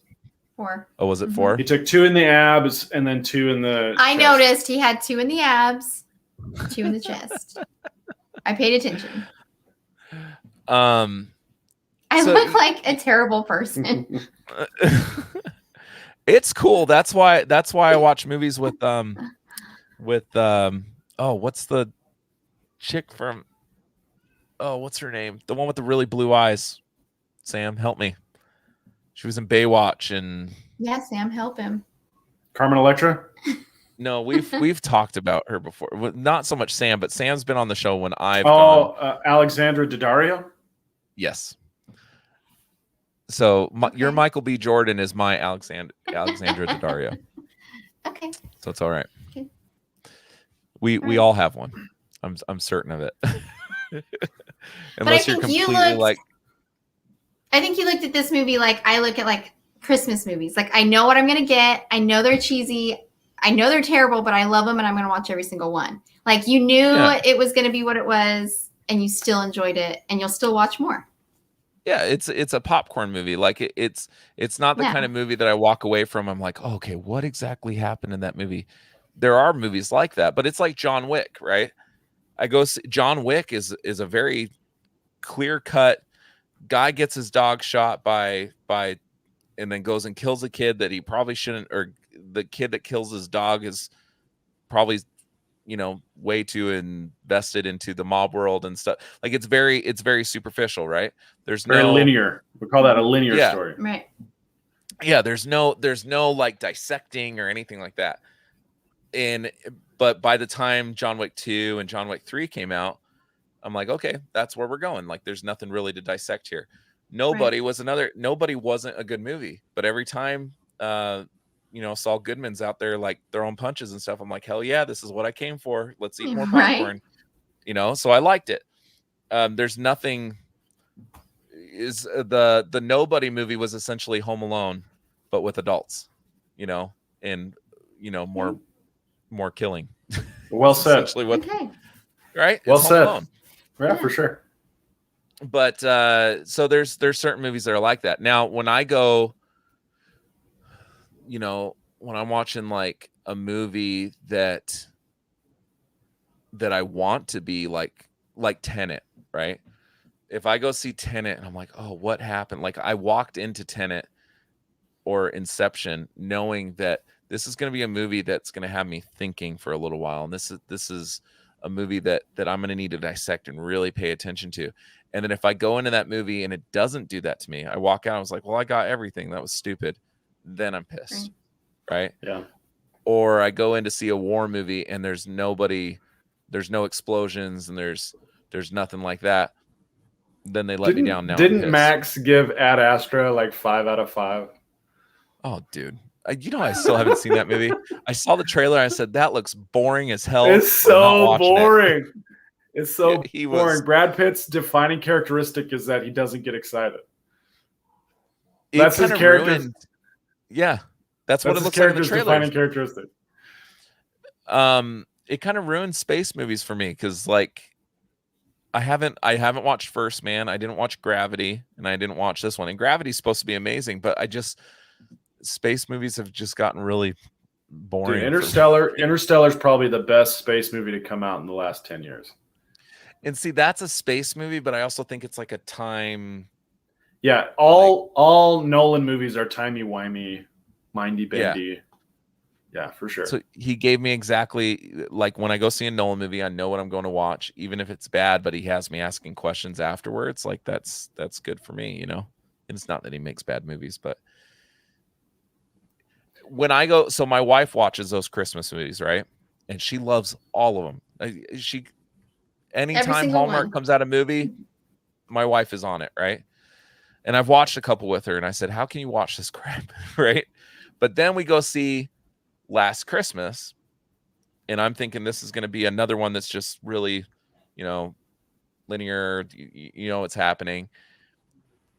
4. Oh, was it 4? He took 2 in the abs and then 2 in the I chest. noticed he had 2 in the abs, 2 in the chest. I paid attention. I look like a terrible person. It's cool. That's why I watch movies with what's the chick from, what's her name? The one with the really blue eyes. Sam, help me. She was in Baywatch and yeah, Sam, help him. Carmen Electra? No, we've talked about her before. Not so much Sam, but Sam's been on the show when I've gone. Alexandra Daddario? Yes. So your Michael B. Jordan is my Alexandra Daddario. Okay. So it's all right. Okay. We all have one. I'm certain of it. Unless you're completely like. I think you looked at this movie like I look at like Christmas movies. Like I know what I'm gonna get. I know they're cheesy. I know they're terrible, but I love them and I'm going to watch every single one. Like you knew it was going to be what it was and you still enjoyed it and you'll still watch more. Yeah, it's a popcorn movie. Like it's not the kind of movie that I walk away from. I'm like, oh, okay, what exactly happened in that movie? There are movies like that, but it's like John Wick, right? I go see, John Wick is a very clear cut guy gets his dog shot by and then goes and kills a kid that he probably shouldn't, or the kid that kills his dog is probably way too invested into the mob world and stuff. Like it's very superficial, right? There's very linear. We call that a linear story. Right. Yeah, there's no like dissecting or anything like that. But by the time John Wick 2 and John Wick 3 came out, I'm like, okay, that's where we're going. Like there's nothing really to dissect here. Nobody wasn't a good movie, but every time Saul Goodman's out there like throwing punches and stuff, I'm like, hell yeah, this is what I came for. Let's eat more popcorn. So I liked it. There's nothing is the Nobody movie was essentially Home Alone, but with adults, and more killing. Well said. Essentially what, right? Well it's said. Home Alone. Yeah, for sure. But so there's certain movies that are like that. Now, when I go, when I'm watching like a movie that I want to be like Tenet, right? If I go see Tenet and I'm like, oh, what happened? Like I walked into Tenet or Inception knowing that this is going to be a movie that's going to have me thinking for a little while. And this is a movie that I'm going to need to dissect and really pay attention to. And then if I go into that movie and it doesn't do that to me, I walk out, I was like, well, I got everything. That was stupid. Then I'm pissed. Right? Yeah. Or I go in to see a war movie and there's no explosions and there's nothing like that. Then they let me down. Now didn't Max give Ad Astra like 5 out of 5? Oh, dude. I still haven't seen that movie. I saw the trailer. I said, that looks boring as hell. It's so boring. It's so boring. Brad Pitt's defining characteristic is that he doesn't get excited. That's his character. Yeah. That's what it looks like in the trailer. Defining characteristic. It kind of ruined space movies for me because like I haven't watched First Man. I didn't watch Gravity, and I didn't watch this one. And Gravity's supposed to be amazing, but space movies have just gotten really boring. Dude, Interstellar's probably the best space movie to come out in the last 10 years. And see, that's a space movie, but I also think it's like a time. Yeah, all Nolan movies are timey-wimey, mindy-bendy. Yeah, for sure. So he gave me exactly like when I go see a Nolan movie, I know what I'm going to watch, even if it's bad, but he has me asking questions afterwards. Like that's good for me, And it's not that he makes bad movies, but when I go, so my wife watches those Christmas movies, right? And she loves all of them. Anytime Hallmark comes out a movie, my wife is on it, right? And I've watched a couple with her, and I said, how can you watch this crap, right? But then we go see Last Christmas, and I'm thinking this is going to be another one that's just really, linear, what's happening.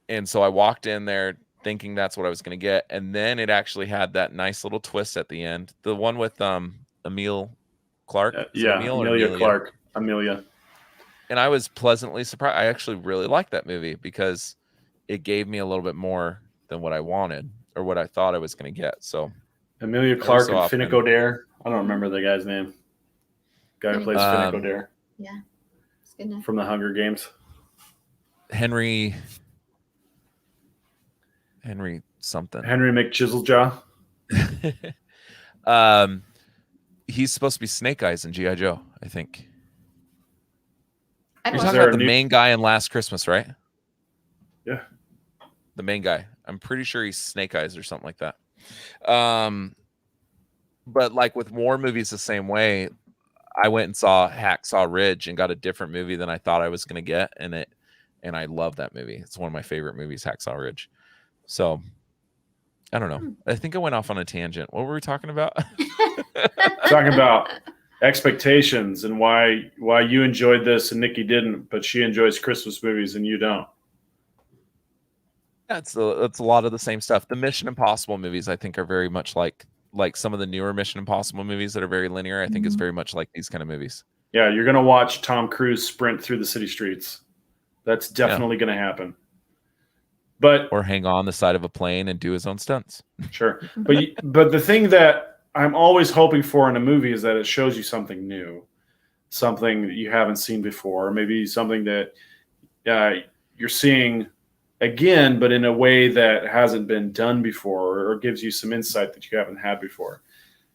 And so I walked in there thinking that's what I was going to get, and then it actually had that nice little twist at the end. The one with Emilia Clarke. Emilia Clarke. Amelia. And I was pleasantly surprised. I actually really liked that movie because it gave me a little bit more than what I wanted or what I thought I was going to get. So Emilia Clarke and Finnick Odair. I don't remember the guy's name. Guy who plays Finnick Odair. Yeah. It's good enough. From the Hunger Games. Henry something. Henry McChiseljaw. He's supposed to be Snake Eyes in G.I. Joe, I think. You're You're talking about the main guy in Last Christmas, right? Yeah. The main guy. I'm pretty sure he's Snake Eyes or something like that. But like with war movies the same way, I went and saw Hacksaw Ridge and got a different movie than I thought I was going to get. And I love that movie. It's one of my favorite movies, Hacksaw Ridge. So I don't know. I think I went off on a tangent. What were we talking about? Talking about expectations and why you enjoyed this and Nikki didn't, but she enjoys Christmas movies and you don't. That's a lot of the same stuff. The Mission Impossible movies, I think, are very much like like some of the newer Mission Impossible movies that are very linear, I think is very much like these kind of movies. Yeah, you're gonna watch Tom Cruise sprint through the city streets. That's definitely gonna happen. But or hang on the side of a plane and do his own stunts. Sure, but the thing that I'm always hoping for in a movie is that it shows you something new, something that you haven't seen before, maybe something that you're seeing again, but in a way that hasn't been done before, or gives you some insight that you haven't had before.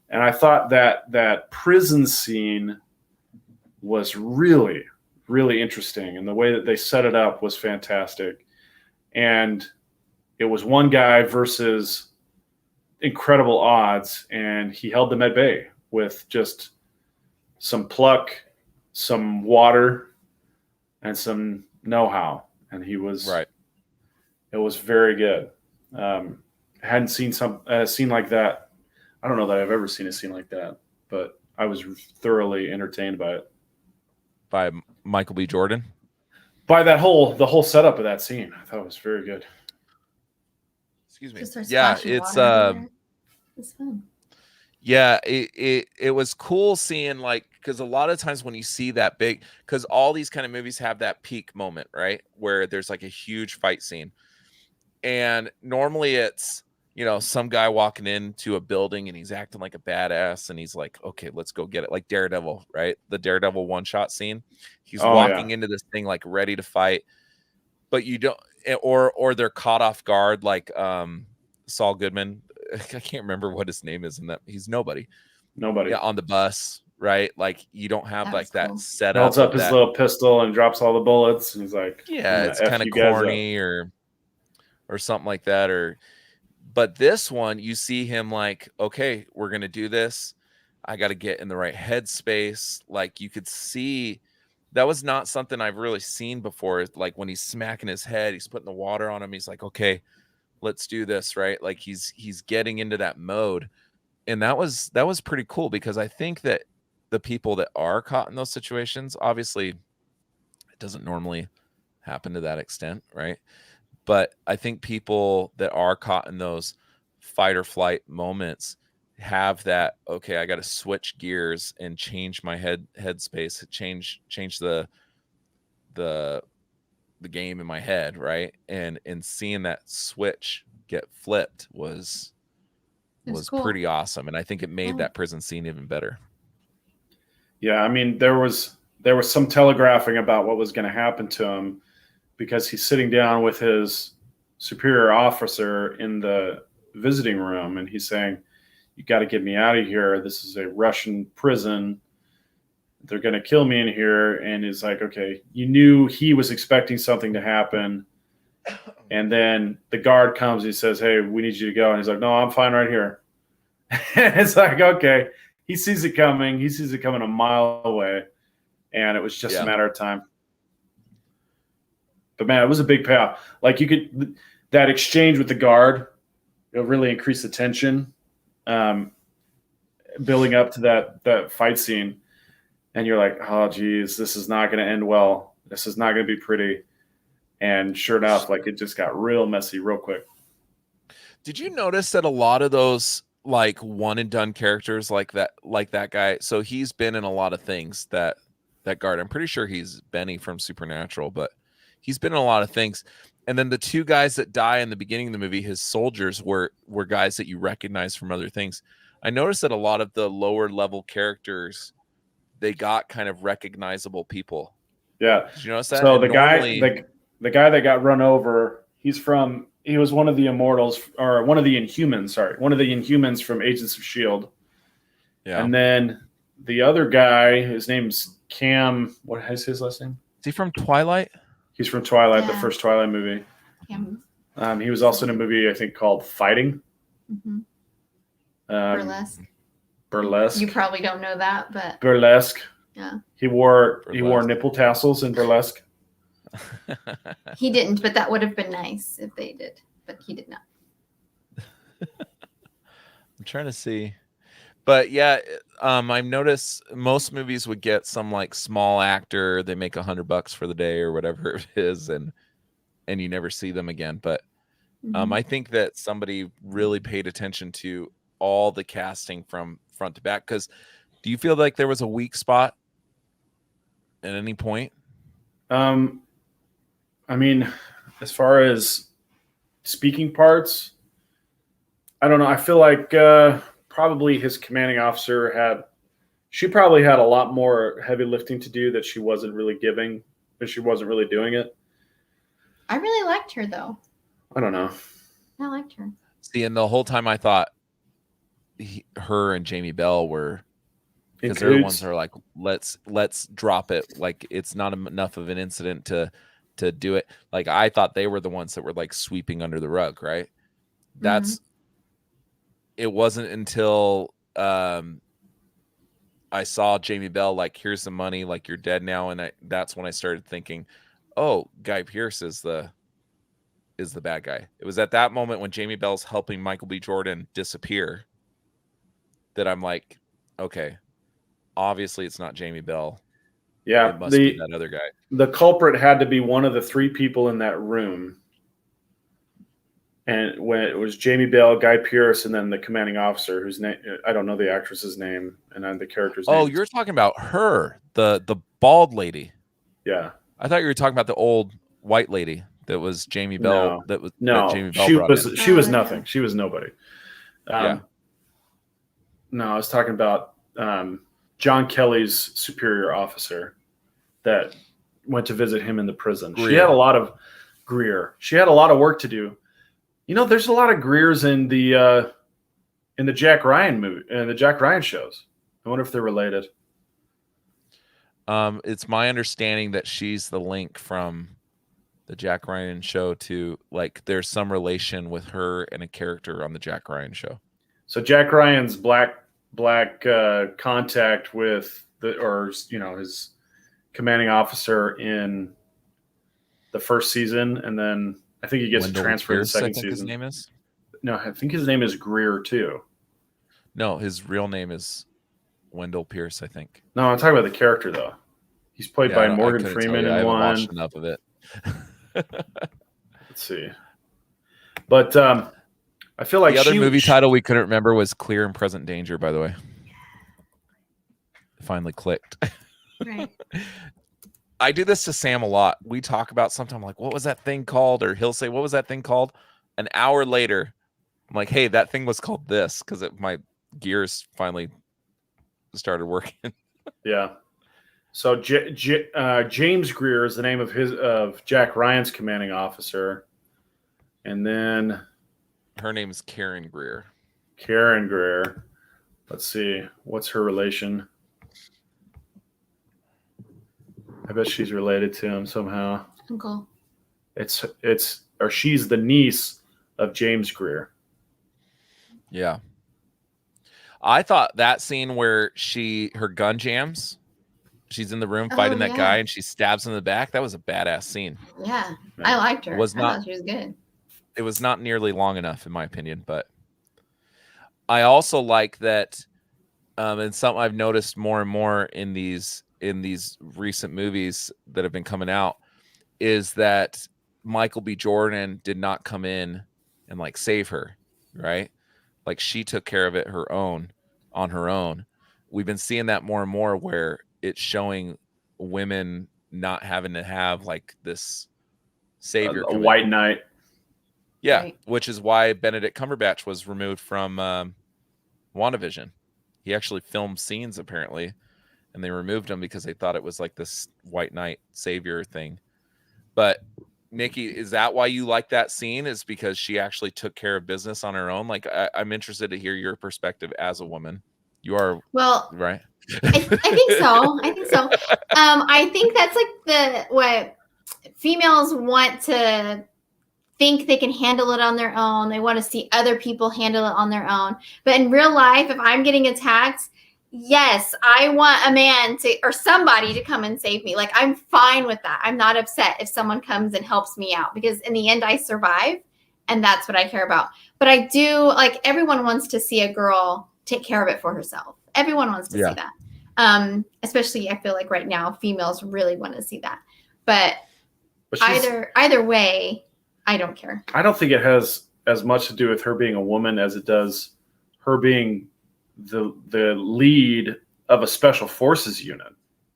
And I thought that prison scene was really, really interesting, and the way that they set it up was fantastic. And it was one guy versus incredible odds, and he held them at bay with just some pluck, some water, and some know-how. And he was right. It was very good. Hadn't seen a scene like that. I don't know that I've ever seen a scene like that, but I was thoroughly entertained by it. By Michael B. Jordan? By the whole setup of that scene. I thought it was very good. Excuse me. Yeah, it's fun. Yeah, it was cool seeing, like, because a lot of times when you see that big, because all these kind of movies have that peak moment, right, where there's like a huge fight scene, and normally it's, you know, some guy walking into a building and he's acting like a badass and he's like, okay, let's go get it, like Daredevil, right? The Daredevil one-shot scene, he's walking into this thing like ready to fight, but you don't, or they're caught off guard, like Saul Goodman. I can't remember what his name is in that. He's nobody. Yeah, on the bus, right? Like you don't have like that setup. Holds up his little pistol and drops all the bullets. And he's like, yeah, it's kind of corny or something like that. But this one, you see him like, okay, we're gonna do this. I got to get in the right headspace. Like you could see, that was not something I've really seen before. Like when he's smacking his head, he's putting the water on him. He's like, okay, let's do this, right? Like he's getting into that mode. And that was pretty cool, because I think that the people that are caught in those situations, obviously it doesn't normally happen to that extent, right? But I think people that are caught in those fight or flight moments have that, okay, I got to switch gears and change my headspace, change the game in my head, right? And seeing that switch get flipped was cool. Pretty awesome, and I think it made that prison scene even better. Yeah, I mean, there was some telegraphing about what was going to happen to him, because he's sitting down with his superior officer in the visiting room, and he's saying, "You got to get me out of here. This is a Russian prison. They're going to kill me in here." And he's like, okay, you knew he was expecting something to happen. And then the guard comes, he says, "Hey, we need you to go." And he's like, "No, I'm fine right here." And it's like, okay, he sees it coming. He sees it coming a mile away. And it was just a matter of time. But man, it was a big payoff. Like that exchange with the guard, it really increased the tension, building up to that fight scene. And you're like, oh, geez, this is not going to end well. This is not going to be pretty. And sure enough, like it just got real messy real quick. Did you notice that a lot of those like one and done characters like that guy? So he's been in a lot of things, that guard. I'm pretty sure he's Benny from Supernatural, but he's been in a lot of things. And then the two guys that die in the beginning of the movie, his soldiers, were guys that you recognize from other things. I noticed that a lot of the lower level characters, they got kind of recognizable people. Yeah. Did you notice that? So the guy that got run over, he was one of the Immortals, or one of the Inhumans, sorry. One of the Inhumans from Agents of S.H.I.E.L.D. Yeah. And then the other guy, his name's Cam. What is his last name? Is he from Twilight? He's from Twilight, the first Twilight movie. Cam. He was also in a movie, I think, called Fighting. Mm-hmm. Burlesque. You probably don't know that, but Burlesque. Yeah. He wore nipple tassels in Burlesque. He didn't, but that would have been nice if they did, but he did not. I'm trying to see, but yeah, I've noticed most movies would get some like small actor. They make $100 for the day or whatever it is, and you never see them again. But I think that somebody really paid attention to all the casting from front to back. Because do you feel like there was a weak spot at any point? I mean, as far as speaking parts, I don't know. I feel like probably his commanding officer she probably had a lot more heavy lifting to do that she wasn't really giving, and she wasn't really doing it. I really liked her though. I don't know. I liked her. See, and the whole time I thought her and Jamie Bell were, because they're the ones that are like, let's drop it. Like it's not enough of an incident to do it. Like I thought they were the ones that were like sweeping under the rug, right? It wasn't until I saw Jamie Bell like, here's the money, like you're dead now, and that's when I started thinking, oh, Guy Pearce is the bad guy. It was at that moment when Jamie Bell's helping Michael B. Jordan disappear that I'm like, okay, obviously it's not Jamie Bell. Yeah, it must be that other guy. The culprit had to be one of the three people in that room. And when it was Jamie Bell, Guy Pearce, and then the commanding officer, whose name I don't know the actress's name, and then the character's name. Oh, you're talking about her, the bald lady. Yeah, I thought you were talking about the old white lady that was Jamie Bell. Jamie Bell she was nothing. She was nobody. No, I was talking about John Kelly's superior officer that went to visit him in the prison. Greer. She had a lot of work to do. You know, there's a lot of Greers in the Jack Ryan movie and the Jack Ryan shows. I wonder if they're related. It's my understanding that she's the link from the Jack Ryan show to, like, there's some relation with her and a character on the Jack Ryan show. So Jack Ryan's black contact with his commanding officer in the first season, and then I think he gets transferred in the second season. His name is? No, I think his name is Greer too. No, his real name is Wendell Pierce, I think. No, I'm talking about the character though. He's played by Morgan Freeman in one. I haven't watched enough of it. Let's see. But I feel like the other movie title we couldn't remember was Clear and Present Danger, by the way. It finally clicked. Right. I do this to Sam a lot. We talk about something like, what was that thing called? Or he'll say, what was that thing called? An hour later, I'm like, hey, that thing was called this, because my gears finally started working. Yeah. So James Greer is the name of Jack Ryan's commanding officer. And then her name is Karen Greer. Karen Greer. Let's see. What's her relation? I bet she's related to him somehow. Uncle. She's the niece of James Greer. Yeah. I thought that scene where her gun jams, she's in the room fighting that guy and she stabs him in the back. That was a badass scene. Yeah. I liked her. I thought she was good. It was not nearly long enough, in my opinion, but I also like that, and something I've noticed more and more in these recent movies that have been coming out, is that Michael B. Jordan did not come in and like save her, right? Like she took care of it on her own. We've been seeing that more and more, where it's showing women not having to have like this savior, a white knight. Yeah, right. Which is why Benedict Cumberbatch was removed from WandaVision. He actually filmed scenes apparently, and they removed him because they thought it was like this white knight savior thing. But Nikki, is that why you like that scene? Is because she actually took care of business on her own? Like, I'm interested to hear your perspective as a woman. You are right. I think so. I think that's like what females want to think they can handle it on their own. They want to see other people handle it on their own. But in real life, if I'm getting attacked, yes, I want a man or somebody to come and save me. Like, I'm fine with that. I'm not upset if someone comes and helps me out, because in the end I survive, and that's what I care about. But I do, like, everyone wants to see a girl take care of it for herself. Everyone wants to see that. Especially I feel like right now females really want to see that. But either way, I don't care. I don't think it has as much to do with her being a woman as it does her being the lead of a special forces unit.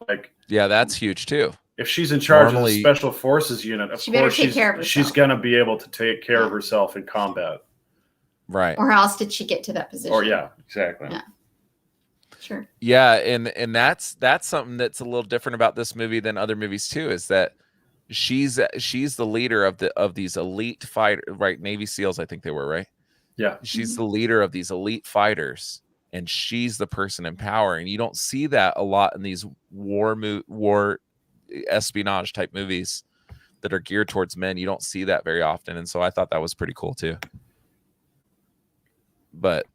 Like, Yeah, that's huge too. if she's in charge of Normally- the special forces unit, of She better course take care of she's herself. going to be able to take care of Yeah. herself in combat. Right. Or how else did she get to that position? Or yeah, exactly. Yeah. Sure. Yeah, and that's something that's a little different about this movie than other movies too, is that she's the leader of these elite fighter, right? Navy SEALs, I think they were, right? Yeah. She's the leader of these elite fighters, and she's the person in power. And you don't see that a lot in these war espionage type movies that are geared towards men. You don't see that very often, and so I thought that was pretty cool too. But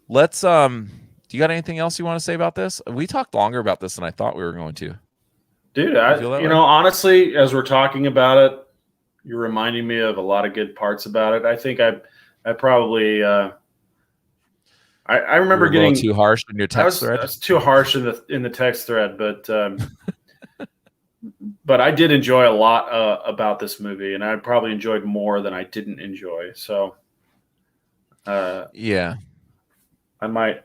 let's do you got anything else you want to say about this? We talked longer about this than I thought we were going to. Dude, feel that way? honestly, as we're talking about it, you're reminding me of a lot of good parts about it. I think I probably I remember You were a little getting too harsh in your text thread. I was too harsh in the text thread, but I did enjoy a lot about this movie, and I probably enjoyed more than I didn't enjoy. So, Yeah. I might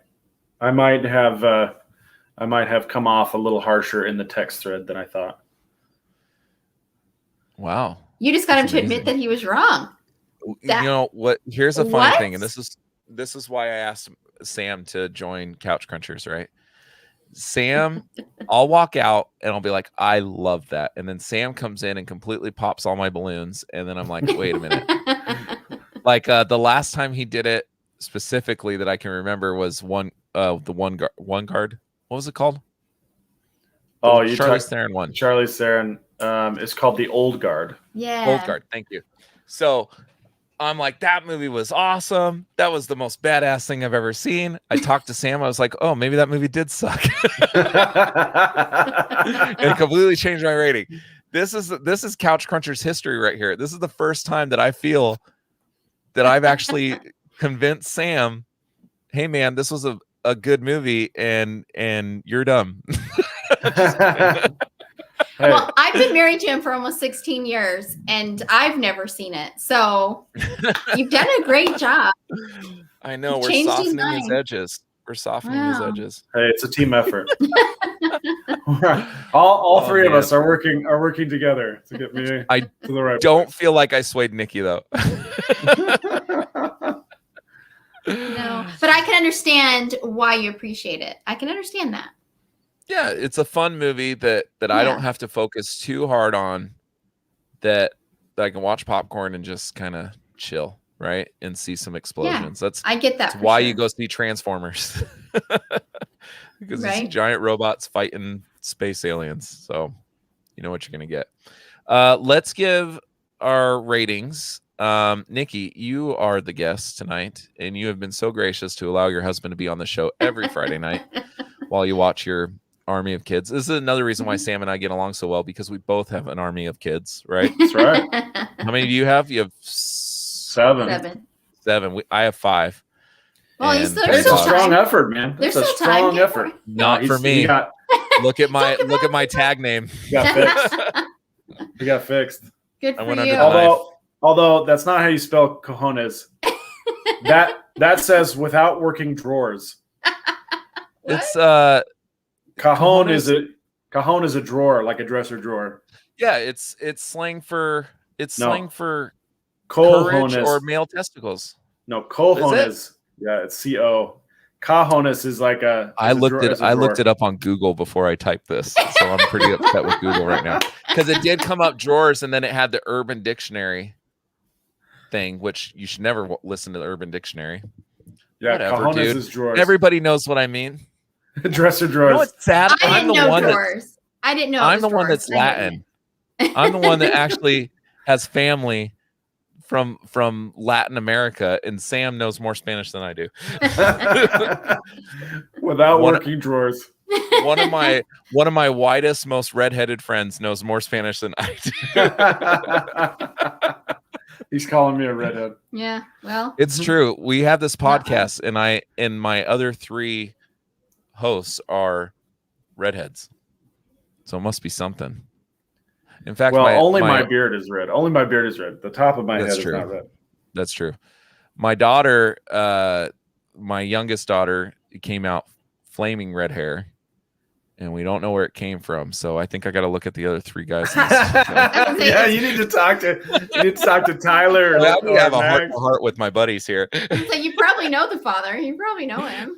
have come off a little harsher in the text thread than I thought. Wow. You just got him That's to amazing. admit that he was wrong. That- You know what? Here's a funny What? thing, and this is why I asked Sam to join Couch Crunchers, right? Sam, I'll walk out and I'll be like, I love that. And then Sam comes in and completely pops all my balloons. And then I'm like, wait a minute. Like the last time he did it specifically that I can remember was the one guard. What was it called? Oh, The you Charlize talk Theron one. Charlize Theron. It's called The Old Guard. Yeah. Old Guard. Thank you. So I'm like, that movie was awesome. That was the most badass thing I've ever seen. I talked to Sam. I was like, oh, maybe that movie did suck. And it completely changed my rating. This is Couch Crunchers history right here. This is the first time that I feel that I've actually convinced Sam, hey man, this was a good movie and you're dumb. Hey, Well, I've been married to him for almost 16 years and I've never seen it. So you've done a great job. I know, You've we're changed his softening his mind. edges. We're softening his Wow. edges. hey, it's a team effort. all Oh, three of man. us are working together to get me I to the right Don't feel like I swayed Nikki though. No, but I can understand why you appreciate it. I can understand that. Yeah, it's a fun movie that I don't have to focus too hard on, that I can watch popcorn and just kind of chill, right? And see some explosions. I get that. That's for why sure. you go see Transformers. Because you see Right. giant robots fighting space aliens. So you know what you're going to get. Let's give our ratings. Nikki, you are the guest tonight, and you have been so gracious to allow your husband to be on the show every Friday night while you watch your army of kids. This is another reason why Sam and I get along so well, because we both have an army of kids, right? That's right. How many do you have? You have 7. 7. I have 5. Well, And there's Hey, it's a still strong time. effort, man. There's It's a still time. strong Get effort. for it. Not for me. He got Look at my tag name. fixed. He got fixed. Good I for went under you. the knife. Although that's not how you spell cojones. that says without working drawers. It's Cajon is a drawer, like a dresser drawer. yeah, it's slang for courage Cojones or male testicles. No, cojones. Is Yeah, it's CO. Cajones is like a. I looked it up on Google before I typed this, so I'm pretty upset with Google right now, because it did come up drawers, and then it had the Urban Dictionary thing, which you should never listen to the Urban Dictionary. Yeah, Whatever, cajones dude. is drawers. Everybody knows what I mean. Dresser You know drawers. what's sad? I I'm didn't the know one drawers. I didn't know. I'm the one that's Latin. I'm the one that actually has family from Latin America, and Sam knows more Spanish than I do. Without working drawers. One of my widest, most redheaded friends knows more Spanish than I do. He's calling me a redhead. Yeah. Well. It's true. We have this podcast, and my other 3 hosts are redheads, so it must be something. In fact, Well, only my beard is red. Only my beard is red. The top of my head That's is true. not red. That's true. My daughter my youngest daughter came out flaming red hair, and we don't know where it came from. So I think I got to look at the other 3 guys. Yeah, you need to talk to Tyler. I or have a Max. heart to heart with my buddies here. So you probably know the father. You probably know him.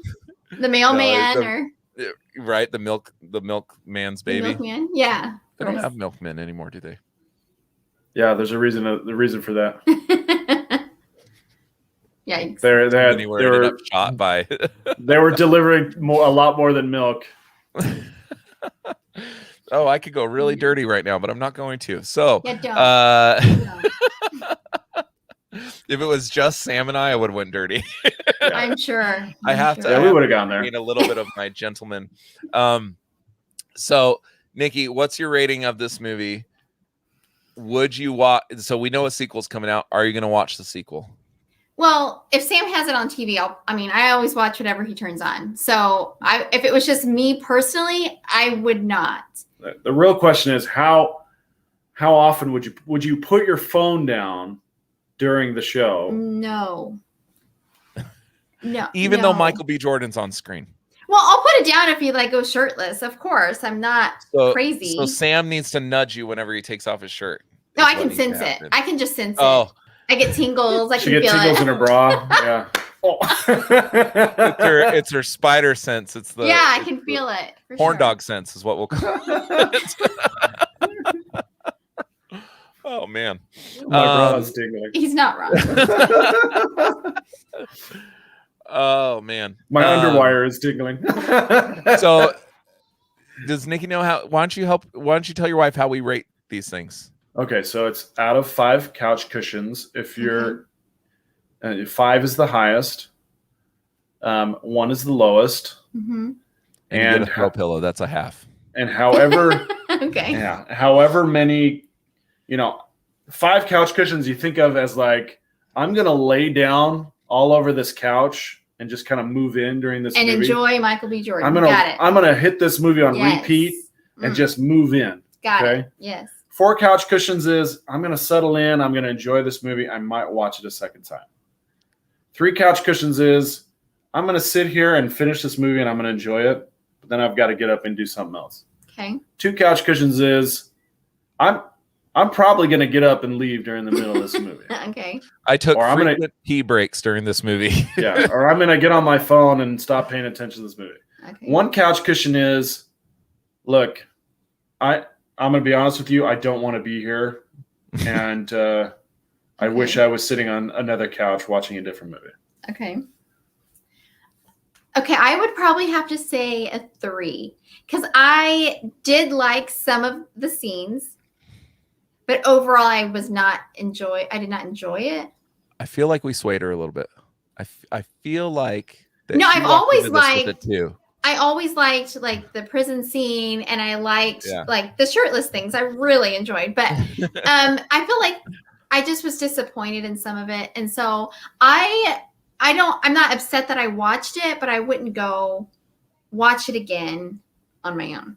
The mailman Right, the milkman's baby. The milkman. Yeah. They don't have milkmen anymore, do they? Yeah, there's a reason. The reason for that. Yikes. They Ended were up shot by. they were delivering a lot more than milk. Oh, I could go really dirty right now, but I'm not going to. So, Yeah, don't. if it was just Sam and I would have went dirty. I'm sure. I have to. Yeah, we would have gone there. Need a little bit of my gentleman. So, Nikki, what's your rating of this movie? Would you watch? So we know a sequel's coming out. Are you going to watch the sequel? Well, if Sam has it on TV, I always watch whatever he turns on. So if it was just me personally, I would not. The real question is how often would you put your phone down during the show? No. Even though Michael B. Jordan's on screen. Well, I'll put it down if he goes shirtless. Of course, I'm not crazy. So Sam needs to nudge you whenever he takes off his shirt. No, I can sense it. I can just sense it. I get tingles. She gets tingles in her bra. Yeah. Oh. It's her spider sense. It's the I can feel it. Horn dog sense is what we'll call it. Oh man, my bra is tingling. He's not wrong. Oh man, my underwire is tingling. So, does Nikki know how? Why don't you tell your wife how we rate these things? Okay, so it's out of 5 couch cushions. If you're 5 is the highest, 1 is the lowest, and a throw pillow. That's a half. And however, however many, 5 couch cushions you think of as I'm gonna lay down all over this couch and just kind of move in during this movie. Enjoy Michael B. Jordan. I'm gonna hit this movie on repeat and just move in. Got it. Yes. 4 couch cushions is I'm going to settle in. I'm going to enjoy this movie. I might watch it a second time. 3 couch cushions is I'm going to sit here and finish this movie and I'm going to enjoy it. But then I've got to get up and do something else. Okay. 2 couch cushions is I'm probably going to get up and leave during the middle of this movie. Okay. I took frequent pee breaks during this movie. Yeah. Or I'm going to get on my phone and stop paying attention to this movie. Okay. 1 couch cushion is, look, I'm going to be honest with you. I don't want to be here. And I wish I was sitting on another couch watching a different movie. Okay. Okay, I would probably have to say a 3 because I did like some of the scenes, but overall I did not enjoy it. I feel like we swayed her a little bit. I feel like I've always liked it too. I always liked the prison scene, and I liked the shirtless things. I really enjoyed, but I feel like I just was disappointed in some of it, and so I'm not upset that I watched it, but I wouldn't go watch it again on my own.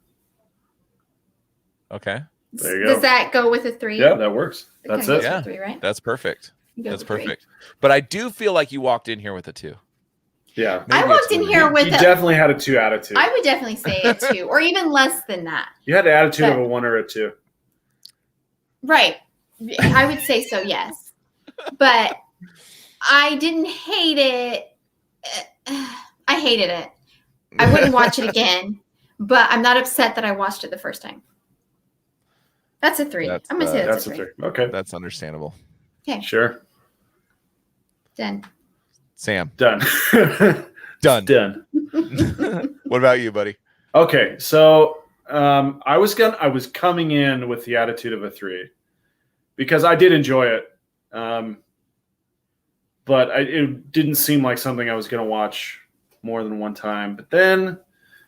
Okay, there you go. Does that go with a 3? Yeah, that works. That's it. Yeah, 3, right? That's perfect. That's perfect. But I do feel like you walked in here with a 2. Yeah, I walked in here with. You definitely had a 2 attitude. I would definitely say a 2, or even less than that. You had the attitude of a 1 or a 2. Right, I would say so. Yes, but I didn't hate it. I hated it. I wouldn't watch it again, but I'm not upset that I watched it the first time. That's a 3. I'm gonna say that's a 3. Okay, that's understandable. Okay, sure. Done. Sam. Done. Done. What about you, buddy? Okay, so I was coming in with the attitude of a 3 because I did enjoy it, but it didn't seem like something I was going to watch more than one time. But then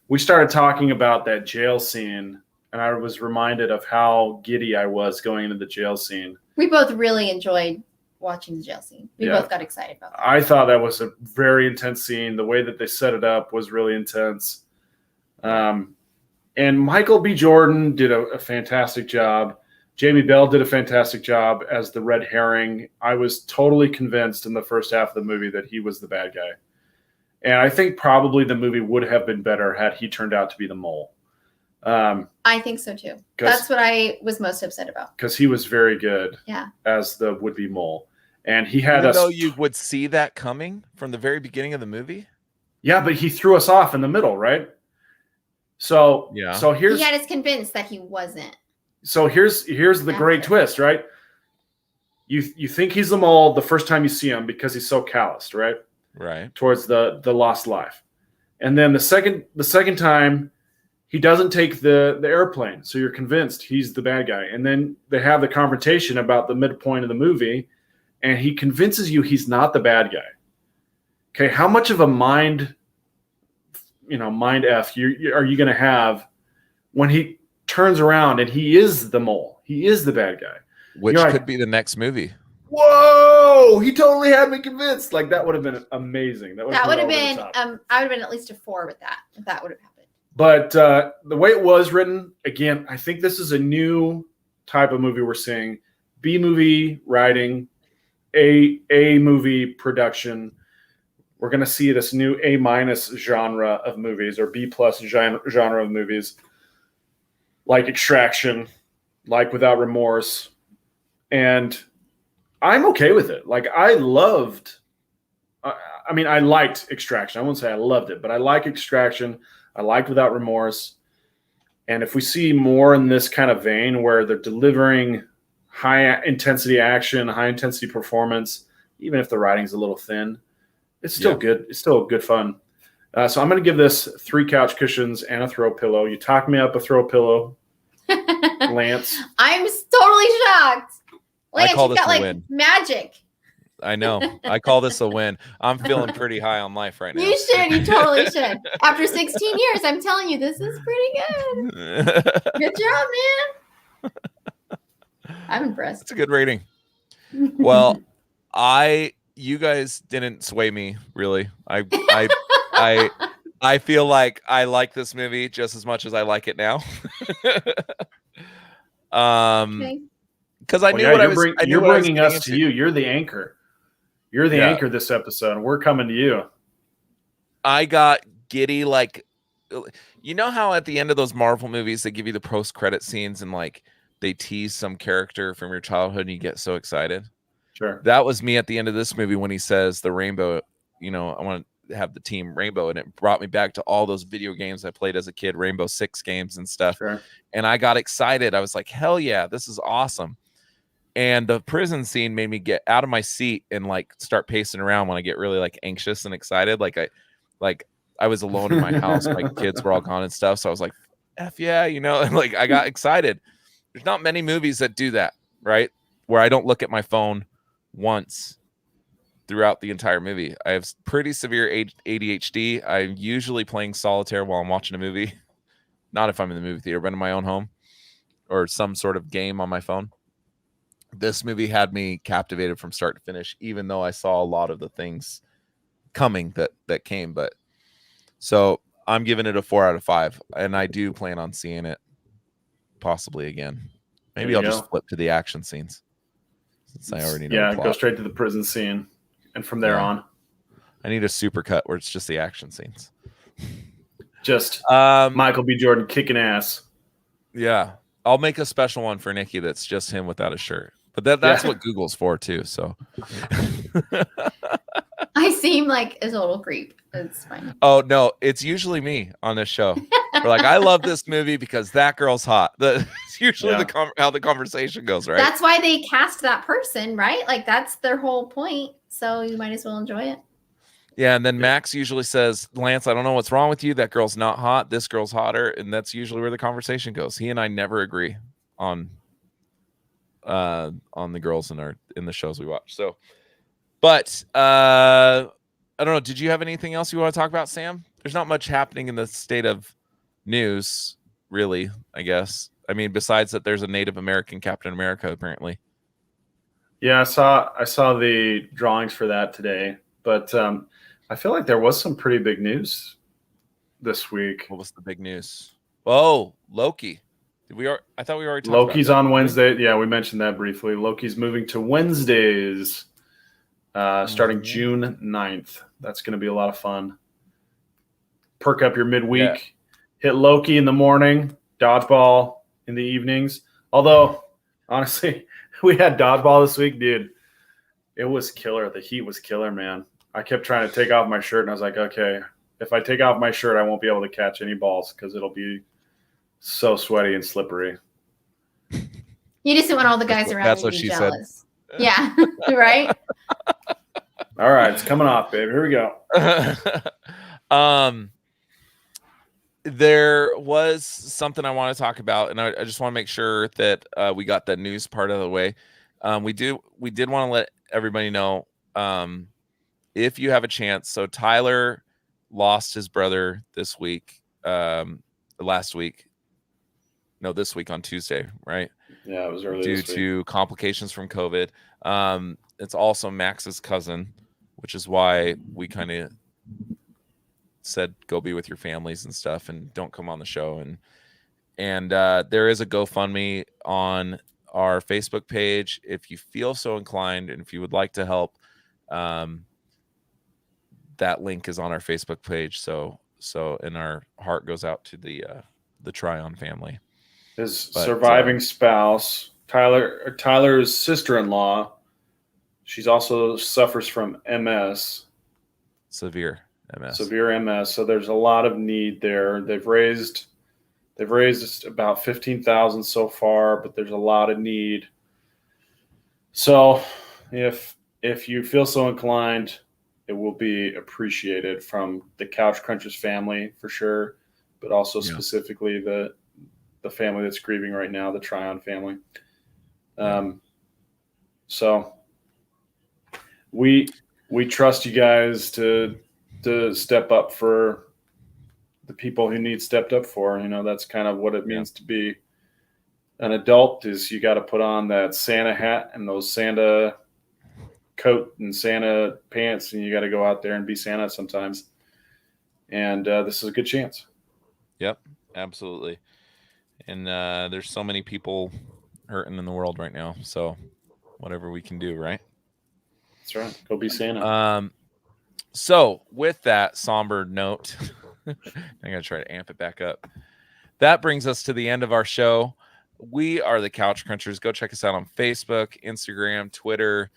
we started talking about that jail scene, and I was reminded of how giddy I was going into the jail scene. We both really enjoyed watching the jail scene. We both got excited about that. I thought that was a very intense scene. The way that they set it up was really intense. And Michael B. Jordan did a fantastic job. Jamie Bell did a fantastic job as the red herring. I was totally convinced in the first half of the movie that he was the bad guy. And I think probably the movie would have been better had he turned out to be the mole. I think so too. That's what I was most upset about. Because he was very good as the would-be mole. And he had us... Though you would see that coming from the very beginning of the movie? Yeah, but he threw us off in the middle, right? So here's... He had us convinced that he wasn't. So here's the great twist, right? You think he's the mole the first time you see him because he's so calloused, right? Right. Towards the lost life. And then the second time, he doesn't take the airplane, so you're convinced he's the bad guy. And then they have the confrontation about the midpoint of the movie, and he convinces you he's not the bad guy. Okay, how much of a mind F are you going to have when he turns around and he is the mole? He is the bad guy. Which could be the next movie. Whoa! He totally had me convinced. Like, that would have been amazing. That would have been. I would have been at least a 4 with that if that would have happened. But the way it was written, again, I think this is a new type of movie we're seeing. B movie writing, A movie production. We're going to see this new A- genre of movies or B+ genre of movies, like Extraction, like Without Remorse. And I'm okay with it. Like, I liked Extraction. I won't say I loved it, but I like Extraction. I liked Without Remorse. And if we see more in this kind of vein where they're delivering high-intensity action, high-intensity performance, even if the writing's a little thin, it's still good. It's still good fun. So I'm going to give this 3 couch cushions and a throw pillow. You talk me up a throw pillow, Lance. I'm totally shocked. Lance, I call you this got a win. Magic. I know. I call this a win. I'm feeling pretty high on life right now. You should. You totally should. After 16 years, I'm telling you, this is pretty good. Good job, man. I'm impressed. It's a good rating. Well, you guys didn't sway me, really. I feel like I like this movie just as much as I like it now. Okay. Because I knew what I was. You're bringing us to you. You're the anchor. You're the anchor this episode. We're coming to you. I got giddy, like, you know how at the end of those Marvel movies they give you the post-credit scenes and like they tease some character from your childhood and you get so excited. Sure. That was me at the end of this movie when he says the rainbow. You know, I want to have the team rainbow, and it brought me back to all those video games I played as a kid, Rainbow Six games and stuff. Sure. And I got excited. I was like, hell yeah, this is awesome. And the prison scene made me get out of my seat and like start pacing around when I get really like anxious and excited. Like I was alone in my house. My kids were all gone and stuff. So I was like, F yeah, you know, and like I got excited. There's not many movies that do that, right? Where I don't look at my phone once throughout the entire movie. I have pretty severe ADHD. I'm usually playing solitaire while I'm watching a movie. Not if I'm in the movie theater, but in my own home or some sort of game on my phone. This movie had me captivated from start to finish, even though I saw a lot of the things coming that came. But so I'm giving it a 4 out of 5, and I do plan on seeing it possibly again. Maybe I'll just flip to the action scenes since I already know. Yeah, go straight to the prison scene, and from there on, I need a super cut where it's just the action scenes. Just Michael B. Jordan kicking ass. Yeah, I'll make a special one for Nikki that's just him without a shirt. But that's what Google's for too. So I seem like a total creep. It's fine. Oh no, it's usually me on this show. We're like, I love this movie because that girl's hot. It's usually how the conversation goes, right? That's why they cast that person, right? Like that's their whole point. So you might as well enjoy it. Yeah, and then Max usually says, Lance, I don't know what's wrong with you. That girl's not hot. This girl's hotter. And that's usually where the conversation goes. He and I never agree on the girls in the shows we watch. So, but I don't know. Did you have anything else you want to talk about, Sam? There's not much happening in the state of news, really, I guess. I mean, besides that there's a Native American Captain America, apparently. Yeah, I saw the drawings for that today. But I feel like there was some pretty big news this week. What was the big news? Oh, Loki. I thought we already talked Loki's about that. on Wednesday. Yeah, we mentioned that briefly. Loki's moving to Wednesdays starting June 9th. That's going to be a lot of fun. perk up your midweek. Hit Loki in the morning, dodgeball in the evenings. Although, honestly, we had dodgeball this week, dude. It was killer. The heat was killer, man. I kept trying to take off my shirt, and I was like, okay, if I take off my shirt, I won't be able to catch any balls because it'll be so sweaty and slippery. You just didn't want all the guys around you to be jealous. Said. Yeah, right? All right, it's coming off, babe. Here we go. There was something I want to talk about, and I just want to make sure that we got the news part of the way. We did want to let everybody know, if you have a chance. So Tyler lost his brother this week, this week on Tuesday, right? Yeah, it was early due to complications from COVID. It's also Max's cousin, which is why we kind of said go be with your families and stuff and don't come on the show. And there is a GoFundMe on our Facebook page if you feel so inclined, and if you would like to help. That link is on our Facebook page, so and our heart goes out to the Tryon family. His surviving spouse, Tyler's sister-in-law, she's also suffers from MS. Severe MS. So there's a lot of need there. They've raised about $15,000 so far, but there's a lot of need. So if you feel so inclined, it will be appreciated from the Couch Crunchers family for sure, but also specifically the family that's grieving right now, the Tryon family. So we trust you guys to step up for the people who need stepped up for. You know, that's kind of what it means to be an adult, is you got to put on that Santa hat and those Santa coat and Santa pants, and you got to go out there and be Santa sometimes. And this is a good chance. Yep, absolutely. And there's so many people hurting in the world right now. So whatever we can do, right? That's right. Go be Santa. So with that somber note, I'm going to try to amp it back up. That brings us to the end of our show. We are the Couch Crunchers. Go check us out on Facebook, Instagram, Twitter,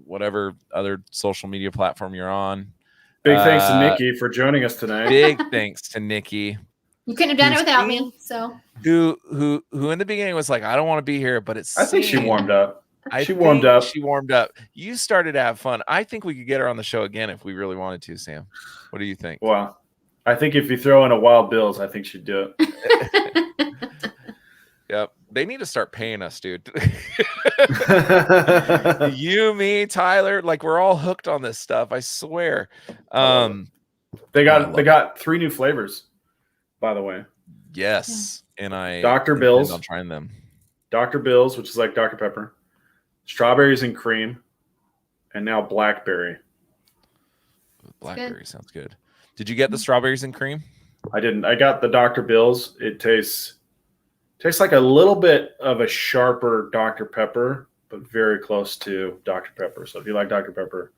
whatever other social media platform you're on. Big thanks to Nikki for joining us tonight. Big thanks to Nikki. You couldn't have done it without me. So who in the beginning was like, I don't want to be here, but I think she warmed up. She warmed up. You started to have fun. I think we could get her on the show again if we really wanted to, Sam. What do you think? Well, I think if you throw in a Wild Bills, I think she'd do it. Yep. They need to start paying us, dude. You, me, Tyler, like we're all hooked on this stuff. I swear. They got 3 new flavors, by the way. Yes. And I Dr. Bill's. I'm trying them. Dr. Bill's, which is like Dr. Pepper, strawberries and cream, and now blackberry. Blackberry sounds good. Did you get the strawberries and cream? I didn't. I got the Dr. Bill's. It tastes like a little bit of a sharper Dr. Pepper, but very close to Dr. Pepper. So if you like Dr. Pepper,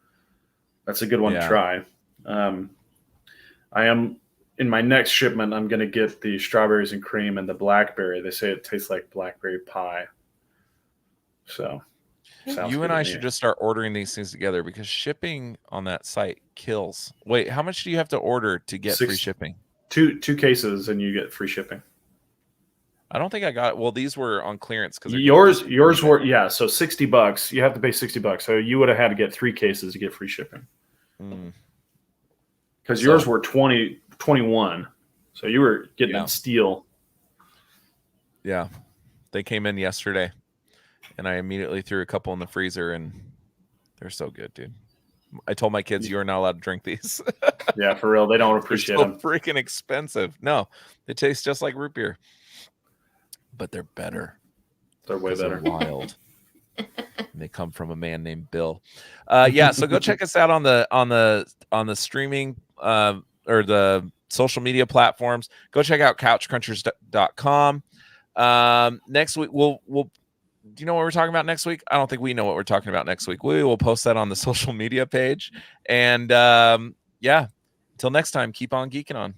that's a good one to try. I am in my next shipment. I'm going to get the strawberries and cream and the blackberry. They say it tastes like blackberry pie. So you and I should just start ordering these things together, because shipping on that site kills. Wait, how much do you have to order to get free shipping? Two cases and you get free shipping. I don't think I got it. Well, these were on clearance because yours were so $60. You have to pay $60. So you would have had to get 3 cases to get free shipping. Because yours were 21. So you were getting a steal. Yeah. They came in yesterday, and I immediately threw a couple in the freezer, and they're so good, dude. I told my kids, you are not allowed to drink these. Yeah, for real. They don't appreciate them. Freaking expensive. No, they taste just like root beer, but they're better. They're way better. They're wild. And they come from a man named Bill. So go check us out on the streaming or the social media platforms. Go check out couchcrunchers.com. Next week we'll do you know what we're talking about next week? I don't think we know what we're talking about next week. We will post that on the social media page. And Till next time, keep on geeking on.